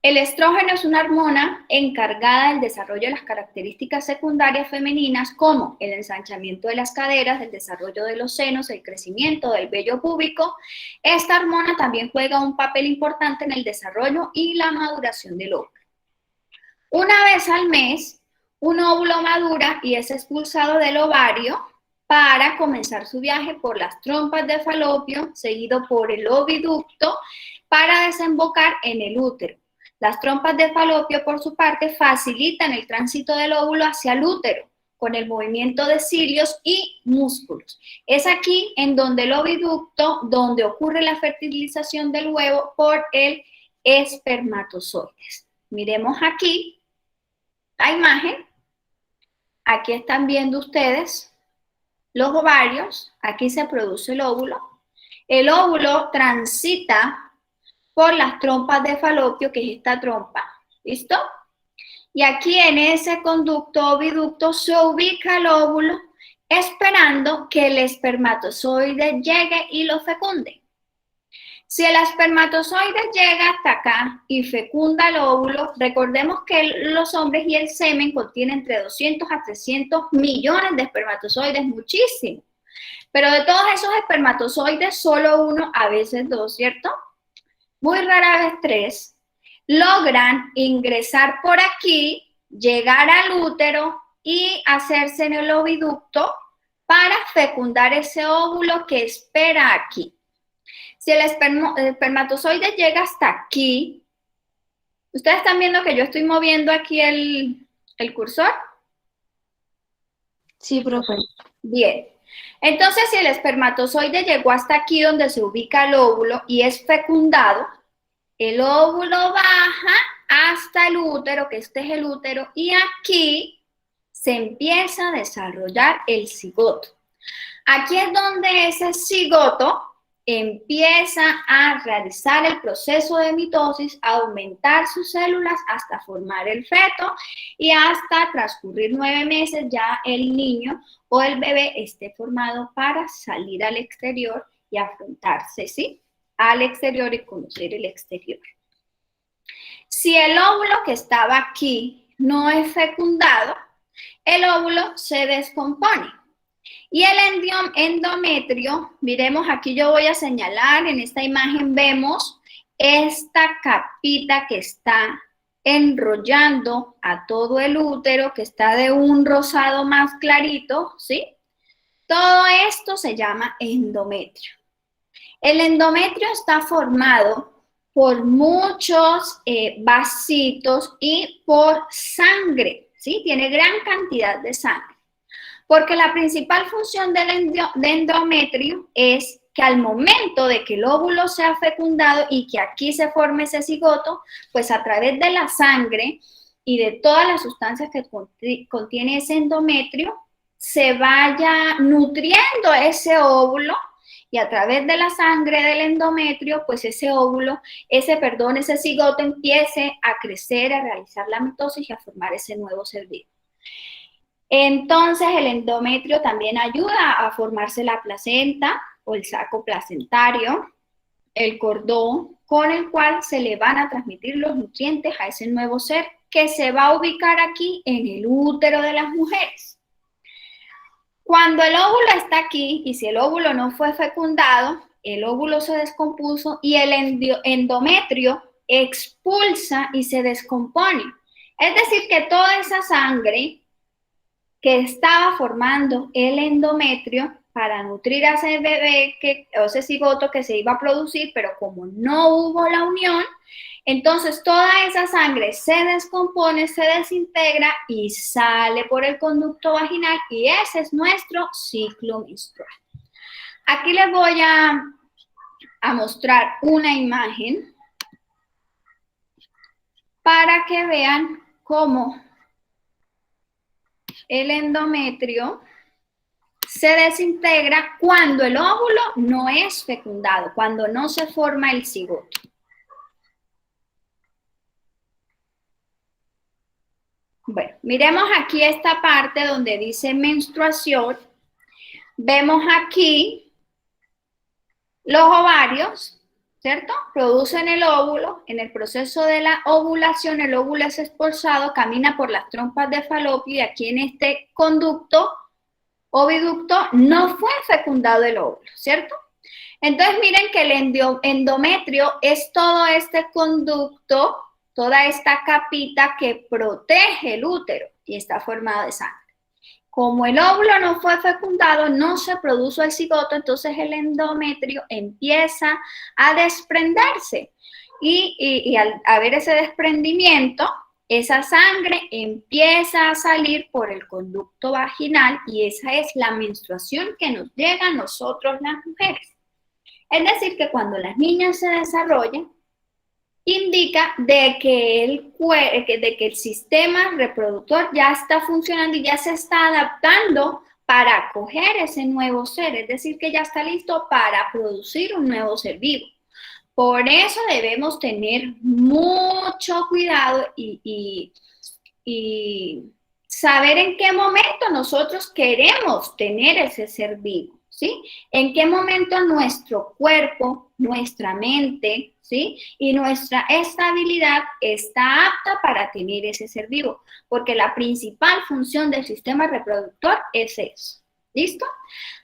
S1: El estrógeno es una hormona encargada del desarrollo de las características secundarias femeninas como el ensanchamiento de las caderas, el desarrollo de los senos, el crecimiento del vello púbico. Esta hormona también juega un papel importante en el desarrollo y la maduración del óvulo. Una vez al mes, un óvulo madura y es expulsado del ovario para comenzar su viaje por las trompas de falopio, seguido por el oviducto, para desembocar en el útero. Las trompas de falopio, por su parte, facilitan el tránsito del óvulo hacia el útero con el movimiento de cilios y músculos. Es aquí en donde el oviducto, donde ocurre la fertilización del huevo por el espermatozoides. Miremos aquí la imagen. Aquí están viendo ustedes los ovarios. Aquí se produce el óvulo. El óvulo transita por las trompas de falopio, que es esta trompa, ¿listo? Y aquí en ese conducto oviducto se ubica el óvulo esperando que el espermatozoide llegue y lo fecunde. Si el espermatozoide llega hasta acá y fecunda el óvulo, recordemos que los hombres y el semen contienen entre 200 a 300 millones de espermatozoides, muchísimo. Pero de todos esos espermatozoides, solo uno, a veces dos, ¿cierto? Muy rara vez tres, logran ingresar por aquí, llegar al útero y hacerse en el oviducto para fecundar ese óvulo que espera aquí. Si el espermatozoide llega hasta aquí, ustedes están viendo que yo estoy moviendo aquí el cursor.
S2: Sí, profe.
S1: Bien. Entonces, si el espermatozoide llegó hasta aquí donde se ubica el óvulo y es fecundado, el óvulo baja hasta el útero, que este es el útero, y aquí se empieza a desarrollar el cigoto. Aquí es donde ese cigoto empieza a realizar el proceso de mitosis, a aumentar sus células hasta formar el feto y hasta transcurrir 9 meses ya el niño o el bebé esté formado para salir al exterior y afrontarse, ¿sí? Al exterior y conocer el exterior. Si el óvulo que estaba aquí no es fecundado, el óvulo se descompone. Y el endometrio, miremos aquí yo voy a señalar, en esta imagen vemos esta capita que está enrollando a todo el útero, que está de un rosado más clarito, ¿sí? Todo esto se llama endometrio. El endometrio está formado por muchos vasitos y por sangre, ¿sí? Tiene gran cantidad de sangre. Porque la principal función del endometrio es que al momento de que el óvulo sea fecundado y que aquí se forme ese cigoto, pues a través de la sangre y de todas las sustancias que contiene ese endometrio, se vaya nutriendo ese óvulo y a través de la sangre del endometrio, pues ese óvulo, ese cigoto empiece a crecer, a realizar la mitosis y a formar ese nuevo ser vivo. Entonces, el endometrio también ayuda a formarse la placenta o el saco placentario, el cordón, con el cual se le van a transmitir los nutrientes a ese nuevo ser que se va a ubicar aquí en el útero de las mujeres. Cuando el óvulo está aquí, y si el óvulo no fue fecundado, el óvulo se descompuso y el endometrio expulsa y se descompone. Es decir, que toda esa sangre que estaba formando el endometrio para nutrir a ese bebé, o ese cigoto que se iba a producir, pero como no hubo la unión, entonces toda esa sangre se descompone, se desintegra y sale por el conducto vaginal y ese es nuestro ciclo menstrual. Aquí les voy a mostrar una imagen para que vean cómo el endometrio se desintegra cuando el óvulo no es fecundado, cuando no se forma el cigoto. Bueno, miremos aquí esta parte donde dice menstruación. Vemos aquí los ovarios, ¿cierto? Producen el óvulo. En el proceso de la ovulación, el óvulo es expulsado, camina por las trompas de Falopio y aquí en este conducto oviducto no fue fecundado el óvulo, ¿cierto? Entonces miren que el endometrio es todo este conducto, toda esta capita que protege el útero y está formado de sangre. Como el óvulo no fue fecundado, no se produjo el cigoto, entonces el endometrio empieza a desprenderse y al haber ese desprendimiento, esa sangre empieza a salir por el conducto vaginal y esa es la menstruación que nos llega a nosotros las mujeres. Es decir, que cuando las niñas se desarrollan, indica de que el sistema reproductor ya está funcionando y ya se está adaptando para acoger ese nuevo ser, es decir, que ya está listo para producir un nuevo ser vivo. Por eso debemos tener mucho cuidado y saber en qué momento nosotros queremos tener ese ser vivo, ¿sí? En qué momento nuestro cuerpo, nuestra mente, ¿sí? Y nuestra estabilidad está apta para tener ese ser vivo, porque la principal función del sistema reproductor es eso, ¿listo?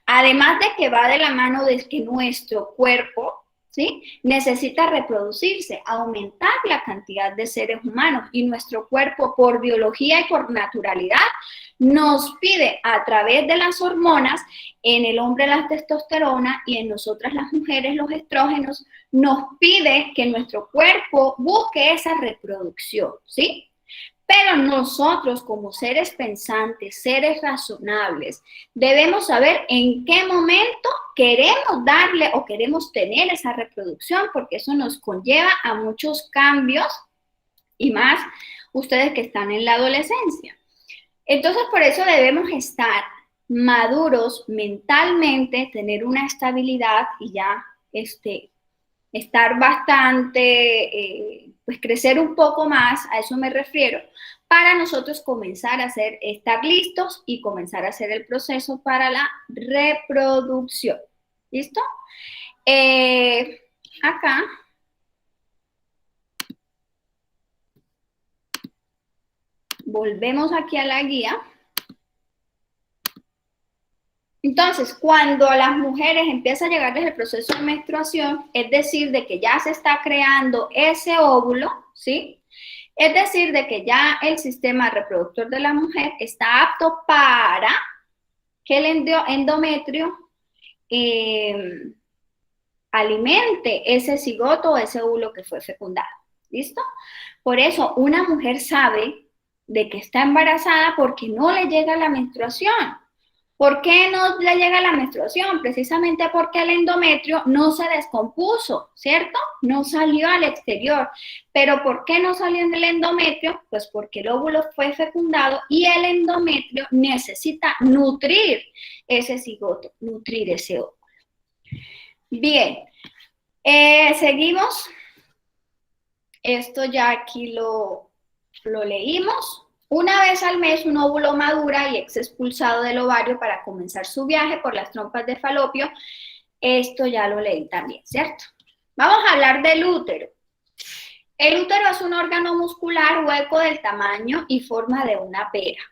S1: Además de que va de la mano de que nuestro cuerpo, ¿sí? Necesita reproducirse, aumentar la cantidad de seres humanos y nuestro cuerpo por biología y por naturalidad nos pide a través de las hormonas, en el hombre la testosterona y en nosotras las mujeres los estrógenos, nos pide que nuestro cuerpo busque esa reproducción, ¿sí? Pero nosotros como seres pensantes, seres razonables, debemos saber en qué momento queremos darle o queremos tener esa reproducción, porque eso nos conlleva a muchos cambios y más ustedes que están en la adolescencia. Entonces, por eso debemos estar maduros mentalmente, tener una estabilidad y ya estar bastante, pues crecer un poco más, a eso me refiero, para nosotros comenzar a estar listos y comenzar a hacer el proceso para la reproducción. ¿Listo? Acá. Volvemos aquí a la guía. Entonces, cuando a las mujeres empieza a llegarles el proceso de menstruación, es decir, de que ya se está creando ese óvulo, ¿sí? Es decir, de que ya el sistema reproductor de la mujer está apto para que el endometrio alimente ese cigoto o ese óvulo que fue fecundado. ¿Listo? Por eso una mujer sabe de que está embarazada porque no le llega la menstruación. ¿Por qué no le llega la menstruación? Precisamente porque el endometrio no se descompuso, ¿cierto? No salió al exterior. ¿Pero por qué no salió en el endometrio? Pues porque el óvulo fue fecundado y el endometrio necesita nutrir ese cigoto, nutrir ese óvulo. Bien, seguimos. Esto ya aquí lo leímos. Una vez al mes un óvulo madura y es expulsado del ovario para comenzar su viaje por las trompas de Falopio. Esto ya lo leí también, ¿cierto? Vamos a hablar del útero. El útero es un órgano muscular hueco del tamaño y forma de una pera.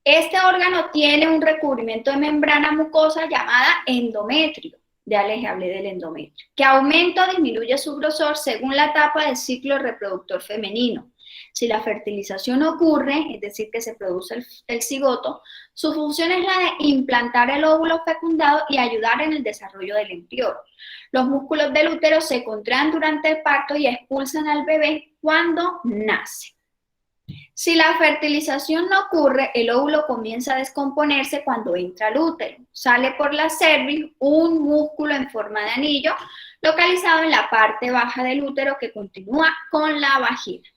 S1: Este órgano tiene un recubrimiento de membrana mucosa llamada endometrio. Ya les hablé del endometrio, que aumenta o disminuye su grosor según la etapa del ciclo reproductor femenino. Si la fertilización ocurre, es decir, que se produce el cigoto, su función es la de implantar el óvulo fecundado y ayudar en el desarrollo del embrión. Los músculos del útero se contraen durante el parto y expulsan al bebé cuando nace. Si la fertilización no ocurre, el óvulo comienza a descomponerse cuando entra al útero. Sale por la cervix un músculo en forma de anillo localizado en la parte baja del útero que continúa con la vagina.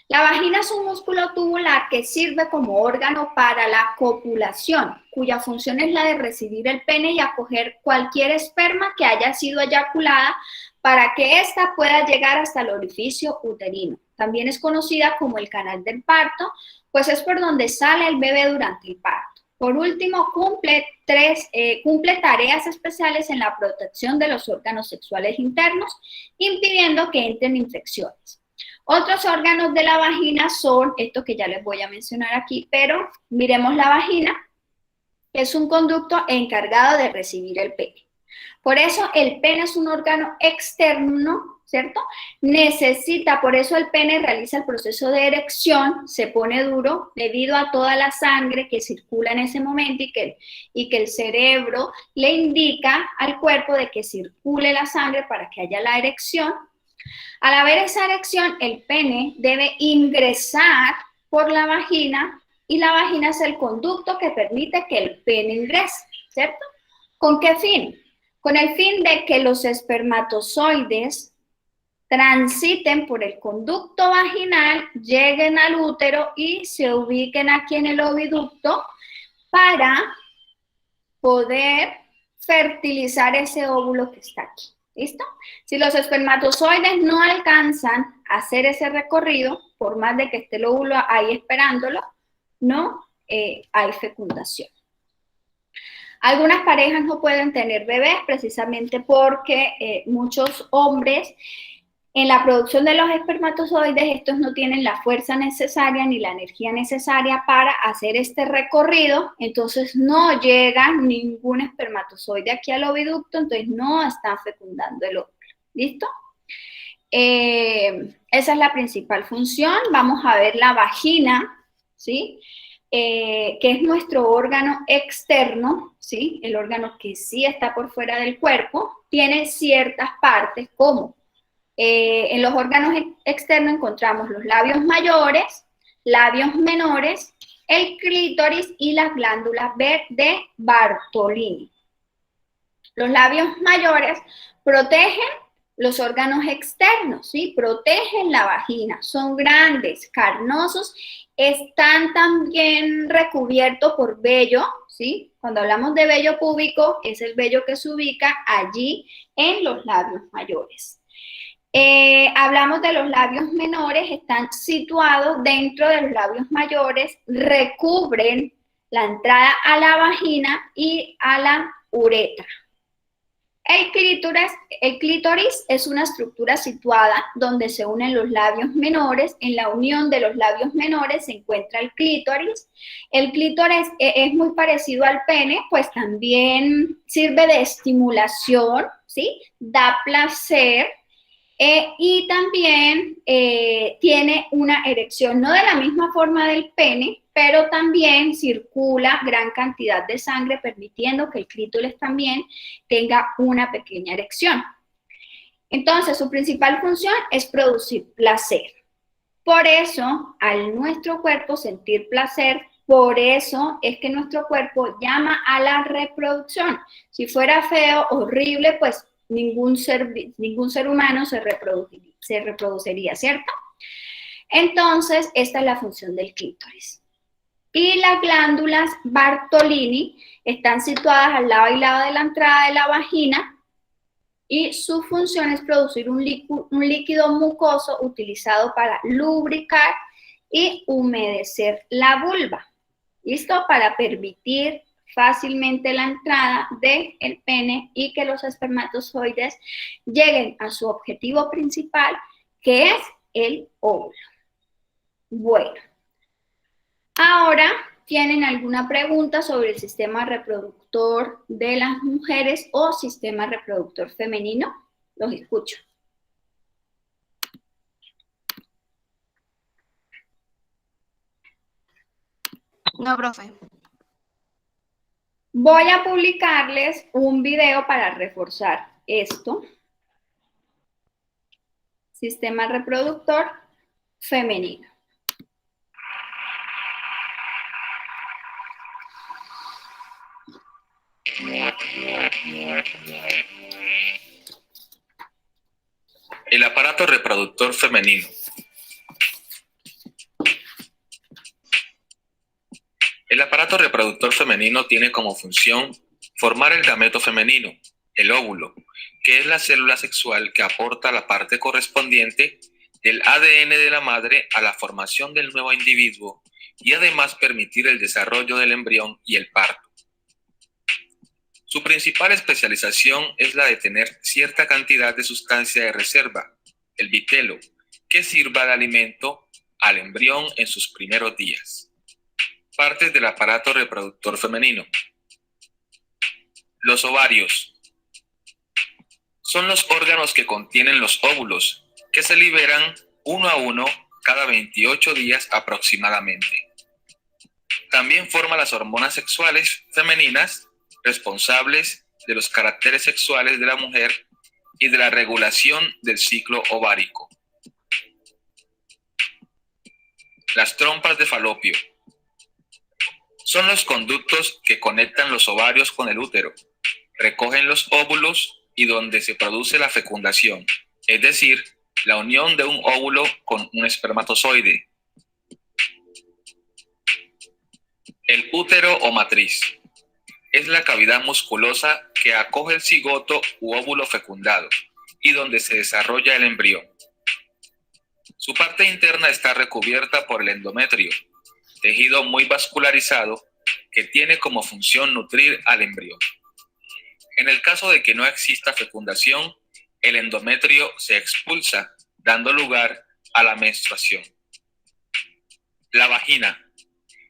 S1: La vagina es un músculo tubular que sirve como órgano para la copulación, cuya función es la de recibir el pene y acoger cualquier esperma que haya sido eyaculada para que ésta pueda llegar hasta el orificio uterino. También es conocida como el canal del parto, pues es por donde sale el bebé durante el parto. Por último, cumple tareas especiales en la protección de los órganos sexuales internos, impidiendo que entren infecciones. Otros órganos de la vagina son estos que ya les voy a mencionar aquí, pero miremos la vagina, que es un conducto encargado de recibir el pene. Por eso el pene es un órgano externo, ¿cierto? Por eso el pene realiza el proceso de erección, se pone duro debido a toda la sangre que circula en ese momento y que el cerebro le indica al cuerpo de que circule la sangre para que haya la erección. Al haber esa erección, el pene debe ingresar por la vagina y la vagina es el conducto que permite que el pene ingrese, ¿cierto? ¿Con qué fin? Con el fin de que los espermatozoides transiten por el conducto vaginal, lleguen al útero y se ubiquen aquí en el oviducto para poder fertilizar ese óvulo que está aquí. ¿Listo? Si los espermatozoides no alcanzan a hacer ese recorrido, por más de que esté el óvulo ahí esperándolo, no hay fecundación. Algunas parejas no pueden tener bebés precisamente porque muchos hombres en la producción de los espermatozoides, estos no tienen la fuerza necesaria ni la energía necesaria para hacer este recorrido, entonces no llega ningún espermatozoide aquí al oviducto, entonces no están fecundando el óvulo. ¿Listo? Esa es la principal función. Vamos a ver la vagina, ¿sí? Que es nuestro órgano externo, ¿sí? El órgano que sí está por fuera del cuerpo, tiene ciertas partes como en los órganos externos encontramos los labios mayores, labios menores, el clítoris y las glándulas de Bartolini. Los labios mayores protegen los órganos externos, ¿sí? Protegen la vagina, son grandes, carnosos, están también recubiertos por vello, ¿sí? Cuando hablamos de vello púbico, es el vello que se ubica allí en los labios mayores. Hablamos de los labios menores, están situados dentro de los labios mayores, recubren la entrada a la vagina y a la uretra. El clítoris es una estructura situada donde se unen los labios menores. En la unión de los labios menores se encuentra el clítoris. El clítoris es muy parecido al pene, pues también sirve de estimulación, ¿sí? Da placer. Y también tiene una erección, no de la misma forma del pene, pero también circula gran cantidad de sangre, permitiendo que el clítoris también tenga una pequeña erección. Entonces, su principal función es producir placer. Por eso, al nuestro cuerpo sentir placer, por eso es que nuestro cuerpo llama a la reproducción. Si fuera feo, horrible, pues ningún ser humano se reproduciría, ¿cierto? Entonces, esta es la función del clítoris. Y las glándulas Bartolini están situadas al lado y lado de la entrada de la vagina, y su función es producir un líquido mucoso utilizado para lubricar y humedecer la vulva. ¿Listo? Para permitir fácilmente la entrada del pene y que los espermatozoides lleguen a su objetivo principal, que es el óvulo. Bueno, ahora, ¿tienen alguna pregunta sobre el sistema reproductor de las mujeres o sistema reproductor femenino? Los escucho.
S2: No, profe.
S1: Voy a publicarles un video para reforzar esto. Sistema reproductor femenino.
S7: El aparato reproductor femenino. El aparato reproductor femenino tiene como función formar el gameto femenino, el óvulo, que es la célula sexual que aporta la parte correspondiente del ADN de la madre a la formación del nuevo individuo y además permitir el desarrollo del embrión y el parto. Su principal especialización es la de tener cierta cantidad de sustancia de reserva, el vitelo, que sirva de alimento al embrión en sus primeros días. Partes del aparato reproductor femenino. Los ovarios. Son los órganos que contienen los óvulos, que se liberan uno a uno cada 28 días aproximadamente. También forma las hormonas sexuales femeninas, responsables de los caracteres sexuales de la mujer y de la regulación del ciclo ovárico. Las trompas de falopio. Son los conductos que conectan los ovarios con el útero, recogen los óvulos y donde se produce la fecundación, es decir, la unión de un óvulo con un espermatozoide. El útero o matriz. Es la cavidad musculosa que acoge el cigoto u óvulo fecundado y donde se desarrolla el embrión. Su parte interna está recubierta por el endometrio, tejido muy vascularizado que tiene como función nutrir al embrión. En el caso de que no exista fecundación, el endometrio se expulsa, dando lugar a la menstruación. La vagina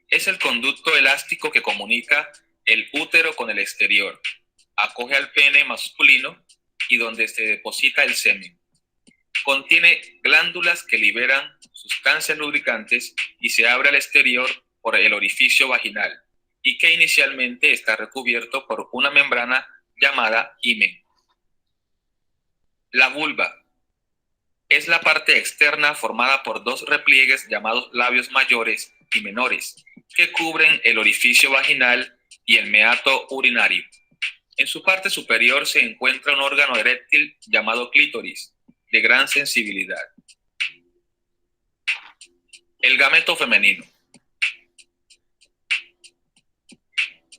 S7: es el conducto elástico que comunica el útero con el exterior, acoge al pene masculino y donde se deposita el semen. Contiene glándulas que liberan sustancias lubricantes y se abre al exterior por el orificio vaginal y que inicialmente está recubierto por una membrana llamada himen. La vulva es la parte externa formada por dos repliegues llamados labios mayores y menores que cubren el orificio vaginal y el meato urinario. En su parte superior se encuentra un órgano eréctil llamado clítoris, de gran sensibilidad. El gameto femenino.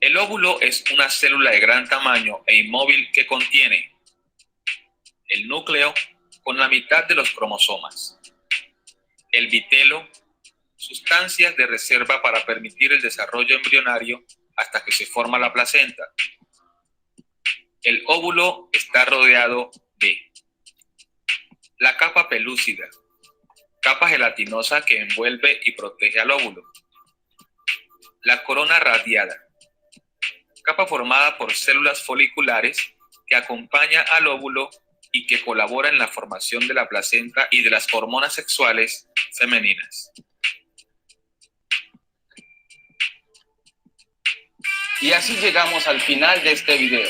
S7: El óvulo es una célula de gran tamaño e inmóvil que contiene el núcleo con la mitad de los cromosomas, el vitelo, sustancias de reserva para permitir el desarrollo embrionario hasta que se forma la placenta. El óvulo está rodeado de la capa pelúcida, capa gelatinosa que envuelve y protege al óvulo. La corona radiada, capa formada por células foliculares que acompaña al óvulo y que colabora en la formación de la placenta y de las hormonas sexuales femeninas. Y así llegamos al final de este video.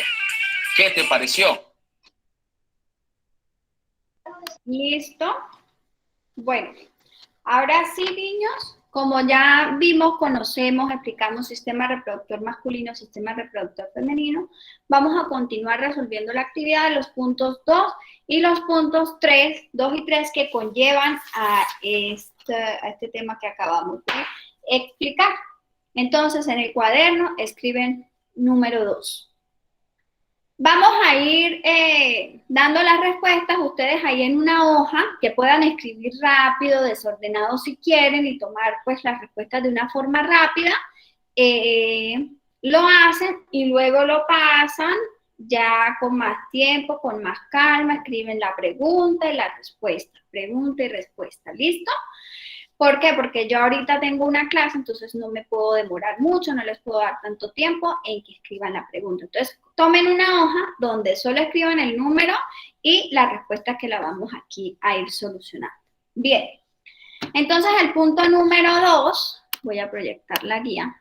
S7: ¿Qué te pareció?
S1: ¿Listo? Bueno, ahora sí, niños, como ya vimos, conocemos, explicamos sistema reproductor masculino, sistema reproductor femenino, vamos a continuar resolviendo la actividad de los puntos 2 y los puntos 2 y 3 que conllevan a este tema que acabamos de explicar. Entonces, en el cuaderno escriben número 2. Vamos a ir dando las respuestas ustedes ahí en una hoja que puedan escribir rápido, desordenado si quieren y tomar pues las respuestas de una forma rápida. Lo hacen y luego lo pasan ya con más tiempo, con más calma, escriben la pregunta y la respuesta, pregunta y respuesta, ¿listo? ¿Por qué? Porque yo ahorita tengo una clase, entonces no me puedo demorar mucho, no les puedo dar tanto tiempo en que escriban la pregunta. Entonces, tomen una hoja donde solo escriban el número y la respuesta que la vamos aquí a ir solucionando. Bien, entonces el punto número 2, voy a proyectar la guía.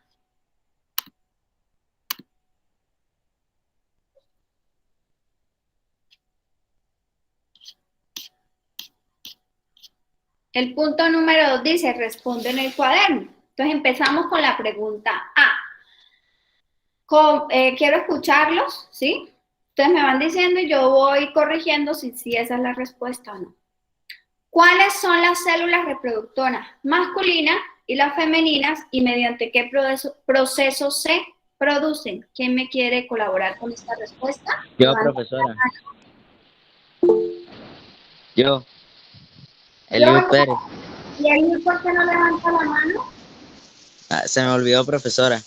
S1: El punto número 2 dice, responde en el cuaderno. Entonces empezamos con la pregunta A. Quiero escucharlos, ¿sí? Ustedes me van diciendo y yo voy corrigiendo si esa es la respuesta o no. ¿Cuáles son las células reproductoras masculinas y las femeninas y mediante qué proceso se producen? ¿Quién me quiere colaborar con esta respuesta?
S9: Yo, profesora. Yo. Eliud Pérez.
S1: ¿Y Eliud por qué no levanta la mano?
S9: Se me olvidó, profesora.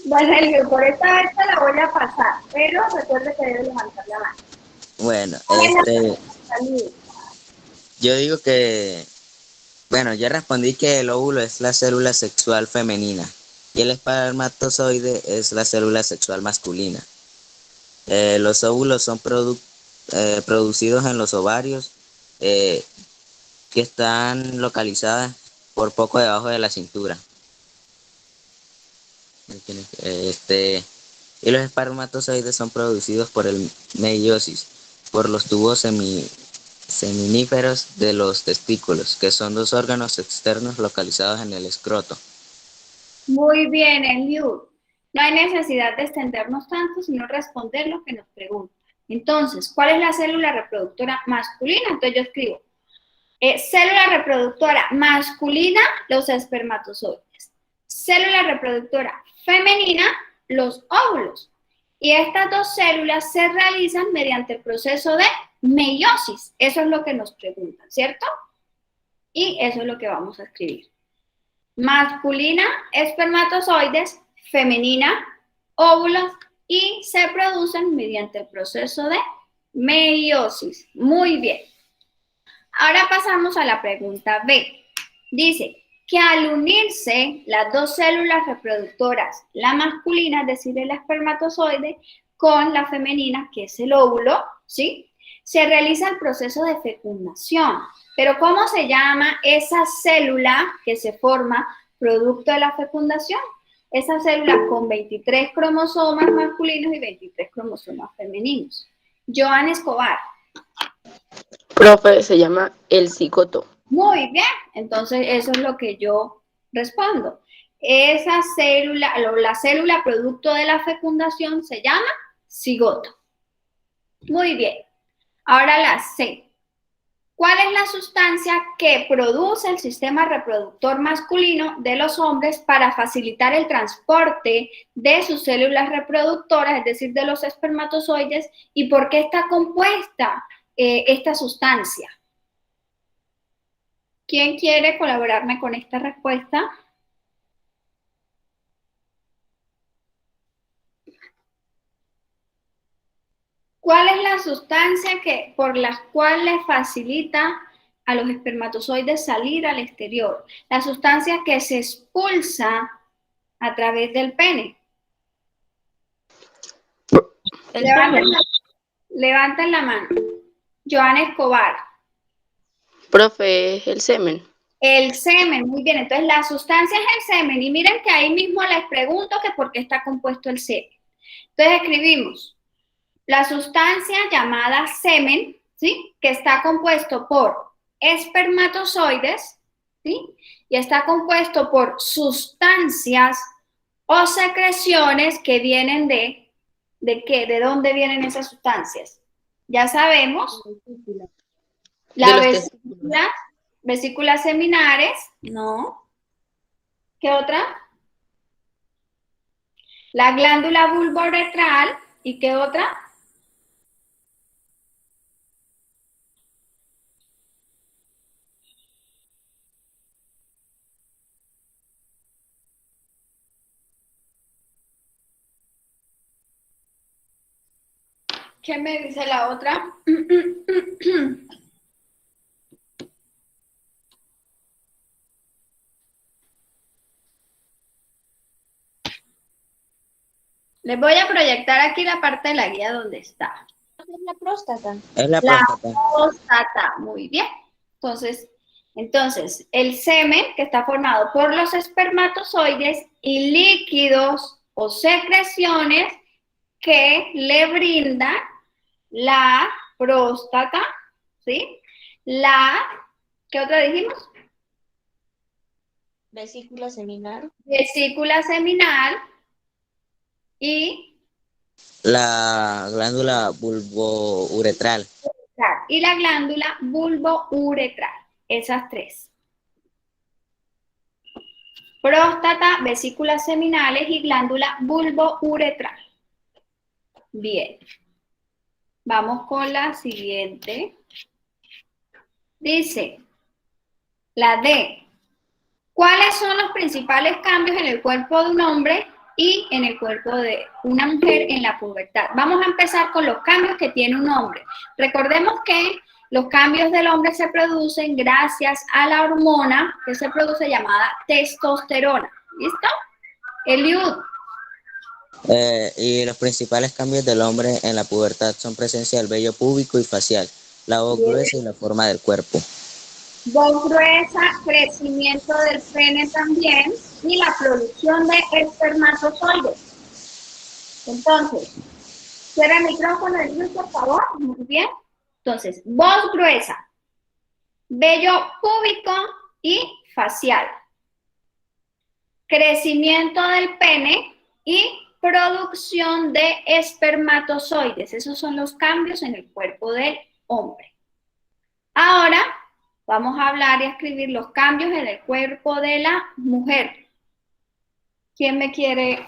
S1: Bueno, Eliud, por esta vez te la voy a pasar, pero recuerde que debe levantar la mano.
S9: Bueno, yo digo que, bueno, ya respondí que el óvulo es la célula sexual femenina y el espermatozoide es la célula sexual masculina. Los óvulos son producidos en los ovarios que están localizadas por poco debajo de la cintura. Y los espermatozoides son producidos por el meiosis, por los tubos seminíferos de los testículos, que son 2 órganos externos localizados en el escroto.
S1: Muy bien, Eliud. No hay necesidad de extendernos tanto, sino responder lo que nos preguntan. Entonces, ¿cuál es la célula reproductora masculina? Entonces yo escribo, célula reproductora masculina, los espermatozoides. Célula reproductora femenina, los óvulos. Y estas 2 células se realizan mediante el proceso de meiosis. Eso es lo que nos preguntan, ¿cierto? Y eso es lo que vamos a escribir. Masculina, espermatozoides, femenina, óvulos, y se producen mediante el proceso de meiosis. Muy bien. Ahora pasamos a la pregunta B. Dice que al unirse las 2 células reproductoras, la masculina, es decir, el espermatozoide, con la femenina, que es el óvulo, ¿sí? Se realiza el proceso de fecundación. Pero ¿cómo se llama esa célula que se forma producto de la fecundación? Esa célula con 23 cromosomas masculinos y 23 cromosomas femeninos. Joan Escobar.
S10: Profe, se llama el cigoto.
S1: Muy bien, entonces eso es lo que yo respondo. Esa célula, la célula producto de la fecundación se llama cigoto. Muy bien. Ahora la C. ¿Cuál es la sustancia que produce el sistema reproductor masculino de los hombres para facilitar el transporte de sus células reproductoras, es decir, de los espermatozoides? ¿Y por qué está compuesta esta sustancia? ¿Quién quiere colaborarme con esta respuesta? ¿Cuál es la sustancia por la cual le facilita a los espermatozoides salir al exterior? La sustancia que se expulsa a través del pene. Levanten la mano. Joan Escobar.
S10: Profe, el semen.
S1: El semen, muy bien. Entonces, la sustancia es el semen. Y miren que ahí mismo les pregunto que por qué está compuesto el semen. Entonces, escribimos la sustancia llamada semen, ¿sí? Que está compuesto por espermatozoides, ¿sí? Y está compuesto por sustancias o secreciones que vienen ¿de qué? ¿De dónde vienen esas sustancias? Ya sabemos. La vesículas seminales, no. ¿Qué otra? La glándula bulbouretral, ¿y qué otra? ¿Qué me dice la otra? Les voy a proyectar aquí la parte de la guía donde está.
S6: Es la próstata.
S9: Es la
S1: La
S9: próstata.
S1: próstata, muy bien. Entonces, el semen que está formado por los espermatozoides y líquidos o secreciones que le brinda la próstata, ¿sí? ¿Qué otra dijimos?
S6: Vesícula seminal.
S1: Vesícula seminal y
S9: La glándula bulbouretral.
S1: la glándula bulbouretral. Esas tres. Próstata, vesículas seminales y glándula bulbouretral. Bien. Vamos con la siguiente. Dice, la D. ¿Cuáles son los principales cambios en el cuerpo de un hombre y en el cuerpo de una mujer en la pubertad? Vamos a empezar con los cambios que tiene un hombre. Recordemos que los cambios del hombre se producen gracias a la hormona que se produce llamada testosterona. ¿Listo? Eliud.
S9: Y los principales cambios del hombre en la pubertad son presencia del vello púbico y facial, la voz gruesa y la forma del cuerpo.
S1: Voz gruesa, crecimiento del pene también y la producción de espermatozoides. Entonces, cierra el micrófono, Eliud, por favor. Muy bien. Entonces, voz gruesa, vello púbico y facial. Crecimiento del pene y producción de espermatozoides. Esos son los cambios en el cuerpo del hombre. Ahora vamos a hablar y a escribir los cambios en el cuerpo de la mujer. ¿Quién me quiere?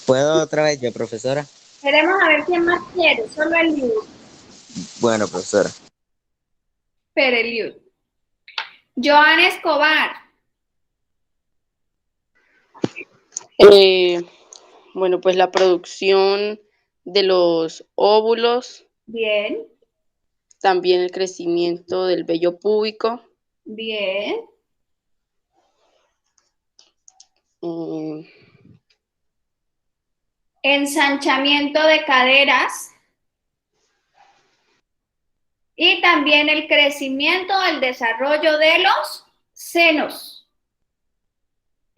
S9: ¿Puedo otra vez yo, profesora?
S1: Queremos a ver quién más quiere. Solo Eliud.
S9: Bueno, profesora.
S1: Pero Eliud. Joan Escobar.
S10: Bueno, pues la producción de los óvulos.
S1: Bien.
S10: También el crecimiento del vello púbico.
S1: Bien. Ensanchamiento de caderas. Y también el crecimiento, el desarrollo de los senos.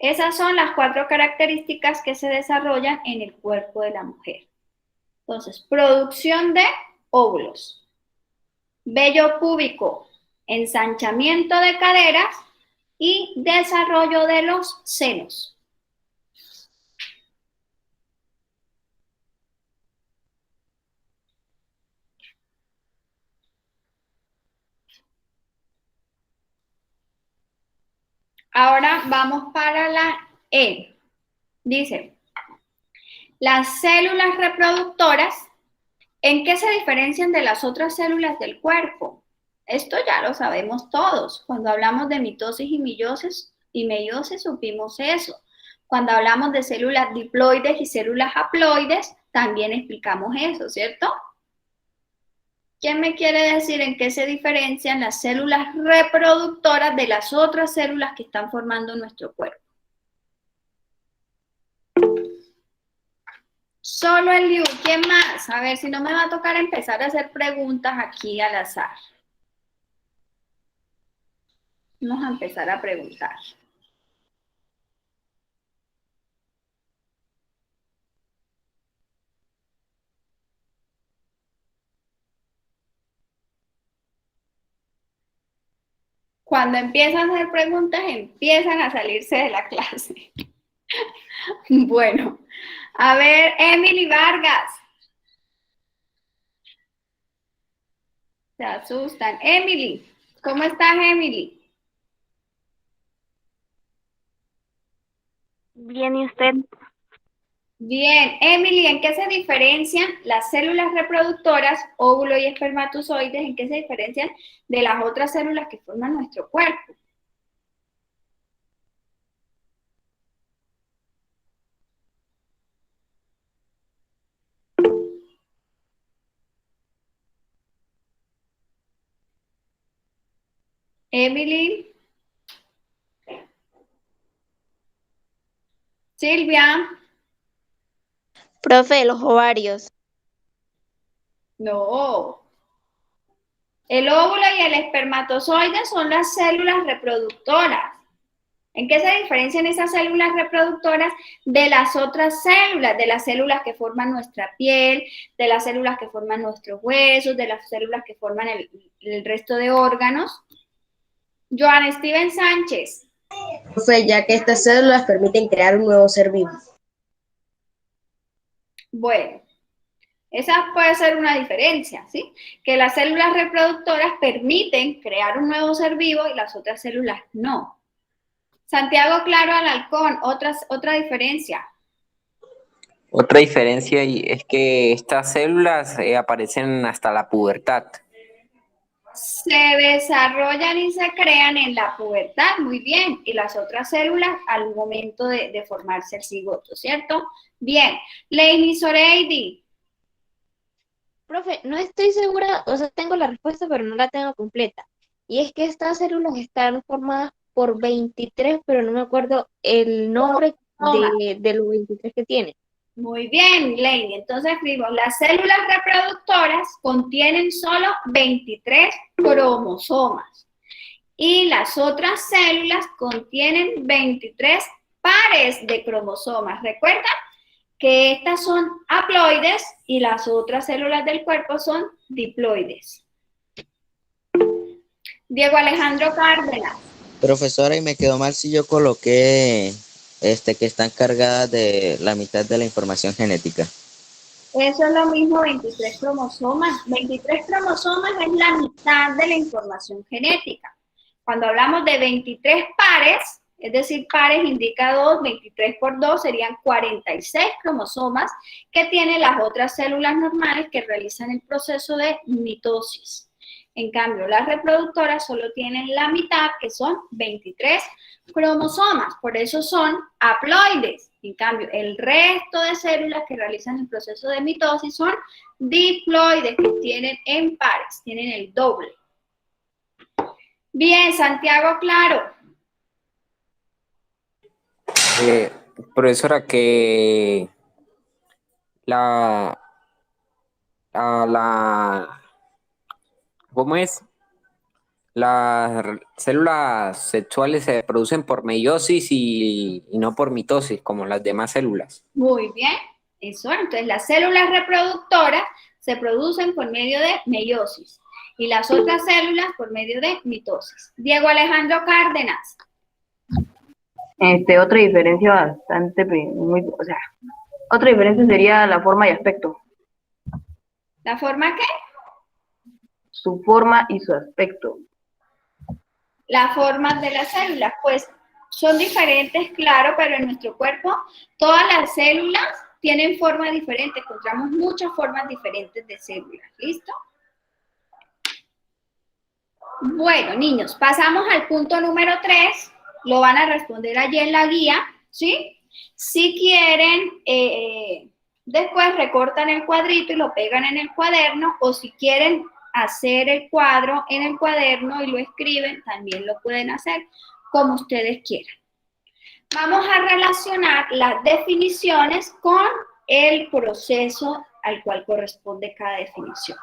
S1: Esas son las 4 características que se desarrollan en el cuerpo de la mujer. Entonces, producción de óvulos, vello púbico, ensanchamiento de caderas y desarrollo de los senos. Ahora vamos para la E. Dice, las células reproductoras, ¿en qué se diferencian de las otras células del cuerpo? Esto ya lo sabemos todos. Cuando hablamos de mitosis y meiosis supimos eso. Cuando hablamos de células diploides y células haploides, también explicamos eso, ¿cierto? ¿Quién me quiere decir en qué se diferencian las células reproductoras de las otras células que están formando nuestro cuerpo? Solo el Liu. ¿Quién más? A ver, si no me va a tocar empezar a hacer preguntas aquí al azar. Vamos a empezar a preguntar. Cuando empiezan a hacer preguntas, empiezan a salirse de la clase. Bueno, a ver, Emily Vargas. Se asustan. Emily, ¿cómo estás, Emily?
S5: Bien, ¿y usted?
S1: Bien. Emily, ¿en qué se diferencian las células reproductoras, óvulo y espermatozoides? ¿En qué se diferencian de las otras células que forman nuestro cuerpo? Emily. Silvia.
S6: Profe, los ovarios.
S1: No. El óvulo y el espermatozoide son las células reproductoras. ¿En qué se diferencian esas células reproductoras de las otras células? De las células que forman nuestra piel, de las células que forman nuestros huesos, de las células que forman el resto de órganos. Joan Steven Sánchez.
S11: Profe, ya que estas células permiten crear un nuevo ser vivo.
S1: Bueno, esa puede ser una diferencia, ¿sí? Que las células reproductoras permiten crear un nuevo ser vivo y las otras células no. Santiago Claro Alarcón, otra diferencia.
S4: Otra diferencia es que estas células aparecen hasta la pubertad.
S1: Se desarrollan y se crean en la pubertad, muy bien, y las otras células al momento de formarse el cigoto, ¿cierto? Bien, Leini Zoraidi.
S6: Profe, no estoy segura, o sea, tengo la respuesta, pero no la tengo completa. Y es que estas células están formadas por 23, pero no me acuerdo el nombre de los 23 que tienen.
S1: Muy bien, Leini. Entonces escribo, las células reproductoras contienen solo 23 cromosomas y las otras células contienen 23 pares de cromosomas. ¿Recuerdan? Que estas son haploides y las otras células del cuerpo son diploides. Diego Alejandro Cárdenas.
S9: Profesora, y me quedó mal si yo coloqué que están cargadas de la mitad de la información genética.
S1: Eso es lo mismo, 23 cromosomas. 23 cromosomas es la mitad de la información genética. Cuando hablamos de 23 pares, es decir, pares indica 2, 23 por 2 serían 46 cromosomas que tienen las otras células normales que realizan el proceso de mitosis. En cambio, las reproductoras solo tienen la mitad, que son 23 cromosomas, por eso son haploides. En cambio, el resto de células que realizan el proceso de mitosis son diploides, que tienen en pares, tienen el doble. Bien, Santiago Claro.
S4: Profesora, que ¿cómo es? Las células sexuales se producen por meiosis y no por mitosis, como las demás células.
S1: Muy bien, eso. Entonces, las células reproductoras se producen por medio de meiosis y las otras células por medio de mitosis. Diego Alejandro Cárdenas.
S8: Otra diferencia otra diferencia sería la forma y aspecto.
S1: ¿La forma qué?
S8: Su forma y su aspecto.
S1: Las formas de las células, pues son diferentes, claro, pero en nuestro cuerpo todas las células tienen formas diferentes, encontramos muchas formas diferentes de células, ¿listo? Bueno, niños, pasamos al punto número 3, lo van a responder allí en la guía, ¿sí? Si quieren, después recortan el cuadrito y lo pegan en el cuaderno, o si quieren hacer el cuadro en el cuaderno y lo escriben, también lo pueden hacer como ustedes quieran. Vamos a relacionar las definiciones con el proceso al cual corresponde cada definición.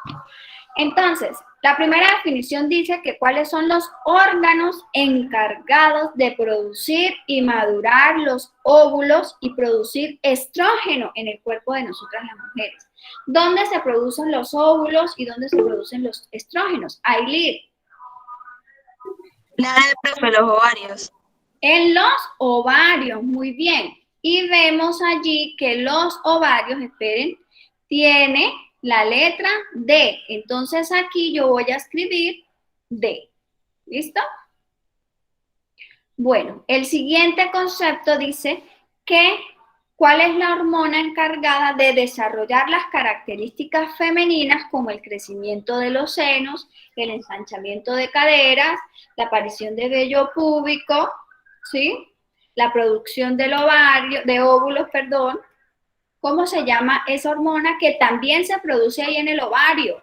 S1: Entonces, la primera definición dice que cuáles son los órganos encargados de producir y madurar los óvulos y producir estrógeno en el cuerpo de nosotras las mujeres. ¿Dónde se producen los óvulos y dónde se producen los estrógenos? Ailid.
S2: Profe, los ovarios.
S1: En los ovarios, muy bien. Y vemos allí que los ovarios, esperen, tiene la letra D. Entonces aquí yo voy a escribir D. ¿Listo? Bueno, el siguiente concepto dice que ¿cuál es la hormona encargada de desarrollar las características femeninas como el crecimiento de los senos, el ensanchamiento de caderas, la aparición de vello púbico, ¿sí? La producción del ovario, de óvulos, perdón? ¿Cómo se llama esa hormona que también se produce ahí en el ovario?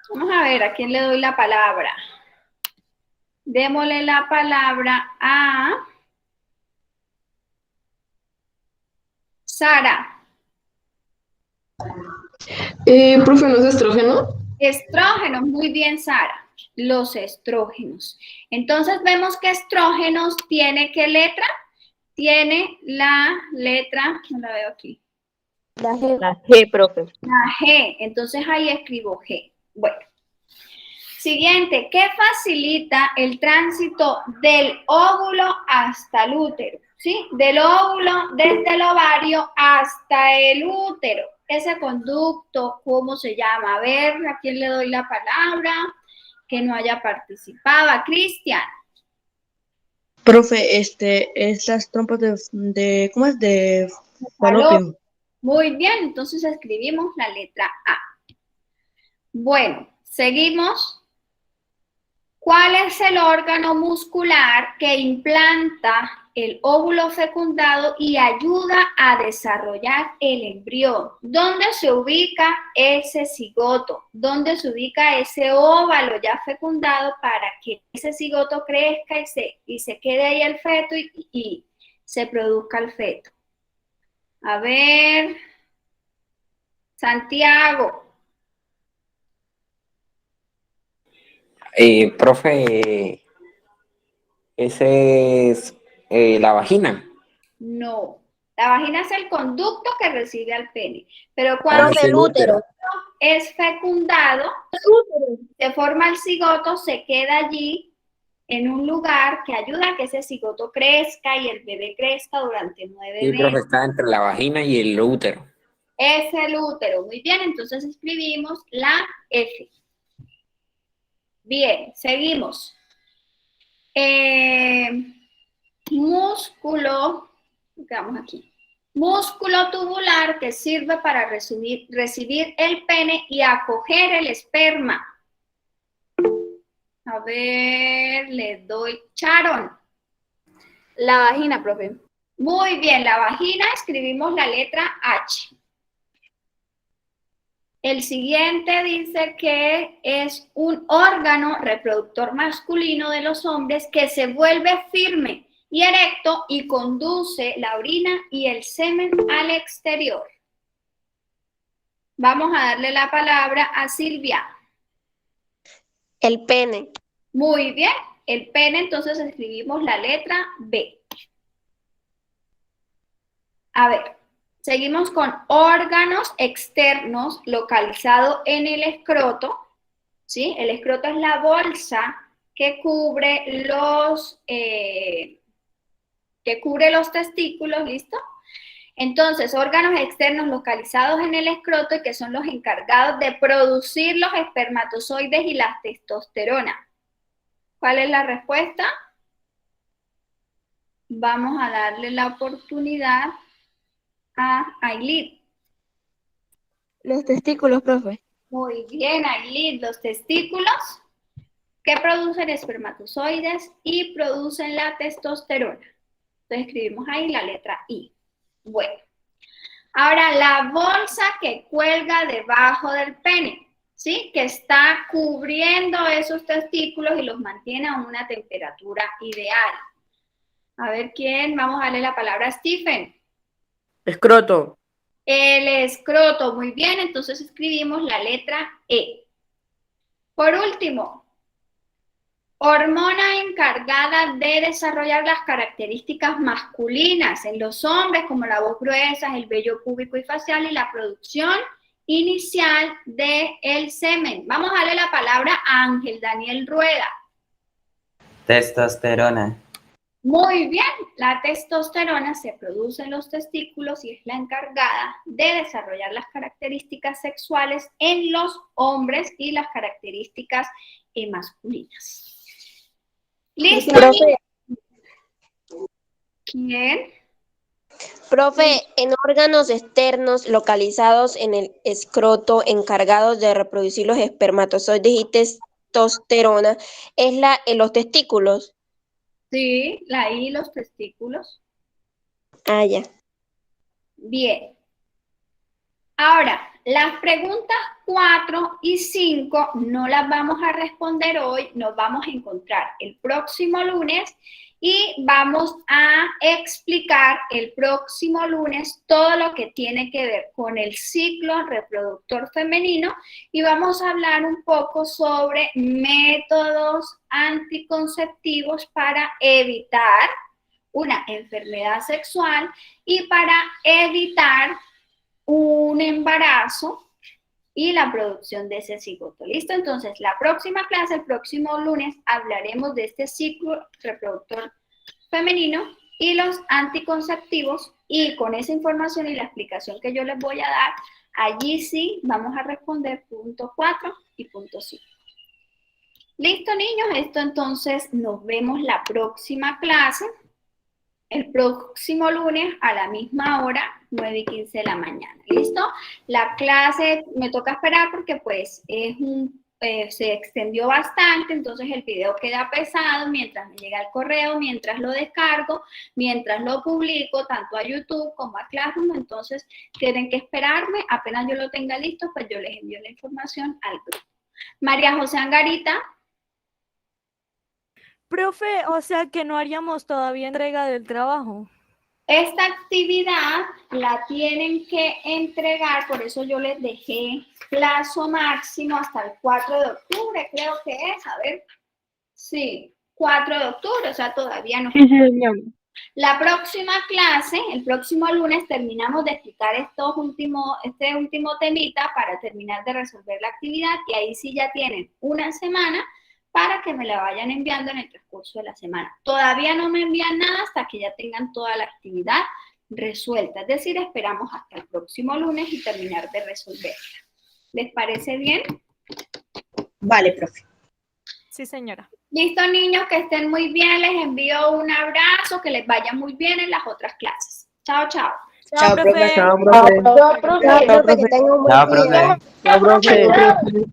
S1: Vamos a ver, ¿a quién le doy la palabra? Démosle la palabra a Sara.
S12: Profe, ¿no es estrógeno?
S1: Estrógenos, muy bien, Sara. Los estrógenos. Entonces vemos que estrógenos tiene ¿qué letra? Tiene la letra, no la veo aquí.
S5: La G, profe.
S1: La G, entonces ahí escribo G. Bueno. Siguiente, ¿qué facilita el tránsito del óvulo hasta el útero? ¿Sí? Del óvulo desde el ovario hasta el útero. Ese conducto, ¿cómo se llama? A ver, ¿a quién le doy la palabra? Que no haya participado. A Cristian.
S11: Profe, es las trompas de ¿cómo es? De falopio.
S1: Muy bien, entonces escribimos la letra A. Bueno, seguimos. ¿Cuál es el órgano muscular que implanta el óvulo fecundado y ayuda a desarrollar el embrión? ¿Dónde se ubica ese cigoto? ¿Dónde se ubica ese óvalo ya fecundado para que ese cigoto crezca y se quede ahí el feto y se produzca el feto? A ver, Santiago.
S4: Profe, ese es la vagina.
S1: No, la vagina es el conducto que recibe al pene, pero cuando
S4: es el útero.
S1: es fecundado, se forma el cigoto, se queda allí en un lugar que ayuda a que ese cigoto crezca y el bebé crezca durante 9
S4: Sí,
S1: meses.
S4: profe, está entre la vagina y el útero.
S1: Es el útero, muy bien, entonces escribimos la F. Bien, seguimos. Músculo, quedamos aquí. Músculo tubular que sirve para recibir el pene y acoger el esperma. A ver, le doy Sharon.
S3: La vagina, profe.
S1: Muy bien, la vagina, escribimos la letra H. El siguiente dice que es un órgano reproductor masculino de los hombres que se vuelve firme y erecto y conduce la orina y el semen al exterior. Vamos a darle la palabra a Silvia.
S6: El pene.
S1: Muy bien, el pene, entonces escribimos la letra B. A ver. Seguimos con órganos externos localizados en el escroto, ¿sí? El escroto es la bolsa que cubre los testículos, ¿listo? Entonces, órganos externos localizados en el escroto y que son los encargados de producir los espermatozoides y la testosterona. ¿Cuál es la respuesta? Vamos a darle la oportunidad a Ailid.
S2: Los testículos, profe.
S1: Muy bien, Ailid, los testículos que producen espermatozoides y producen la testosterona. Entonces escribimos ahí la letra I. Bueno, ahora la bolsa que cuelga debajo del pene, ¿sí? Que está cubriendo esos testículos y los mantiene a una temperatura ideal. A ver quién. Vamos a darle la palabra a Stephen.
S13: Escroto.
S1: El escroto. Muy bien, entonces escribimos la letra E. Por último, hormona encargada de desarrollar las características masculinas en los hombres, como la voz gruesa, el vello púbico y facial y la producción inicial del semen. Vamos a darle la palabra a Ángel Daniel Rueda.
S14: Testosterona.
S1: Muy bien, la testosterona se produce en los testículos y es la encargada de desarrollar las características sexuales en los hombres y las características masculinas. ¿Listo?
S5: Profe.
S1: ¿Quién?
S5: Profe, en órganos externos localizados en el escroto encargados de reproducir los espermatozoides y testosterona, ¿es en los testículos?
S1: Sí, la I, los testículos.
S5: Ah, ya.
S1: Bien. Ahora, las preguntas 4 y 5 no las vamos a responder hoy, nos vamos a encontrar el próximo lunes y vamos a explicar el próximo lunes todo lo que tiene que ver con el ciclo reproductor femenino y vamos a hablar un poco sobre métodos anticonceptivos para evitar una enfermedad sexual y para evitar un embarazo y la producción de ese cigoto. ¿Listo? Entonces, la próxima clase, el próximo lunes, hablaremos de este ciclo reproductor femenino y los anticonceptivos y con esa información y la explicación que yo les voy a dar, allí sí vamos a responder punto 4 y punto 5. ¿Listo, niños? Esto entonces nos vemos la próxima clase. El próximo lunes a la misma hora, 9:15 de la mañana. ¿Listo? La clase me toca esperar porque pues se extendió bastante, entonces el video queda pesado mientras me llega el correo, mientras lo descargo, mientras lo publico tanto a YouTube como a Classroom, entonces tienen que esperarme, apenas yo lo tenga listo, pues yo les envío la información al grupo. María José Angarita.
S15: Profe, o sea que no haríamos todavía entrega del trabajo.
S1: Esta actividad la tienen que entregar, por eso yo les dejé plazo máximo hasta el 4 de octubre, creo que es, a ver, sí, 4 de octubre, o sea, todavía no.
S15: Sí, señor.
S1: La próxima clase, el próximo lunes, terminamos de explicar este último temita para terminar de resolver la actividad y ahí sí ya tienen una semana para que me la vayan enviando en el transcurso de la semana. Todavía no me envían nada hasta que ya tengan toda la actividad resuelta. Es decir, esperamos hasta el próximo lunes y terminar de resolverla. ¿Les parece bien?
S11: Vale, profe.
S15: Sí, señora.
S1: Listo, niños, que estén muy bien. Les envío un abrazo, que les vaya muy bien en las otras clases. Chao, chao.
S11: Chao, profe.
S5: Chao, profe. Chao, profe. Que tenga un buen día.
S14: Chao, profe.
S11: Chao, profe.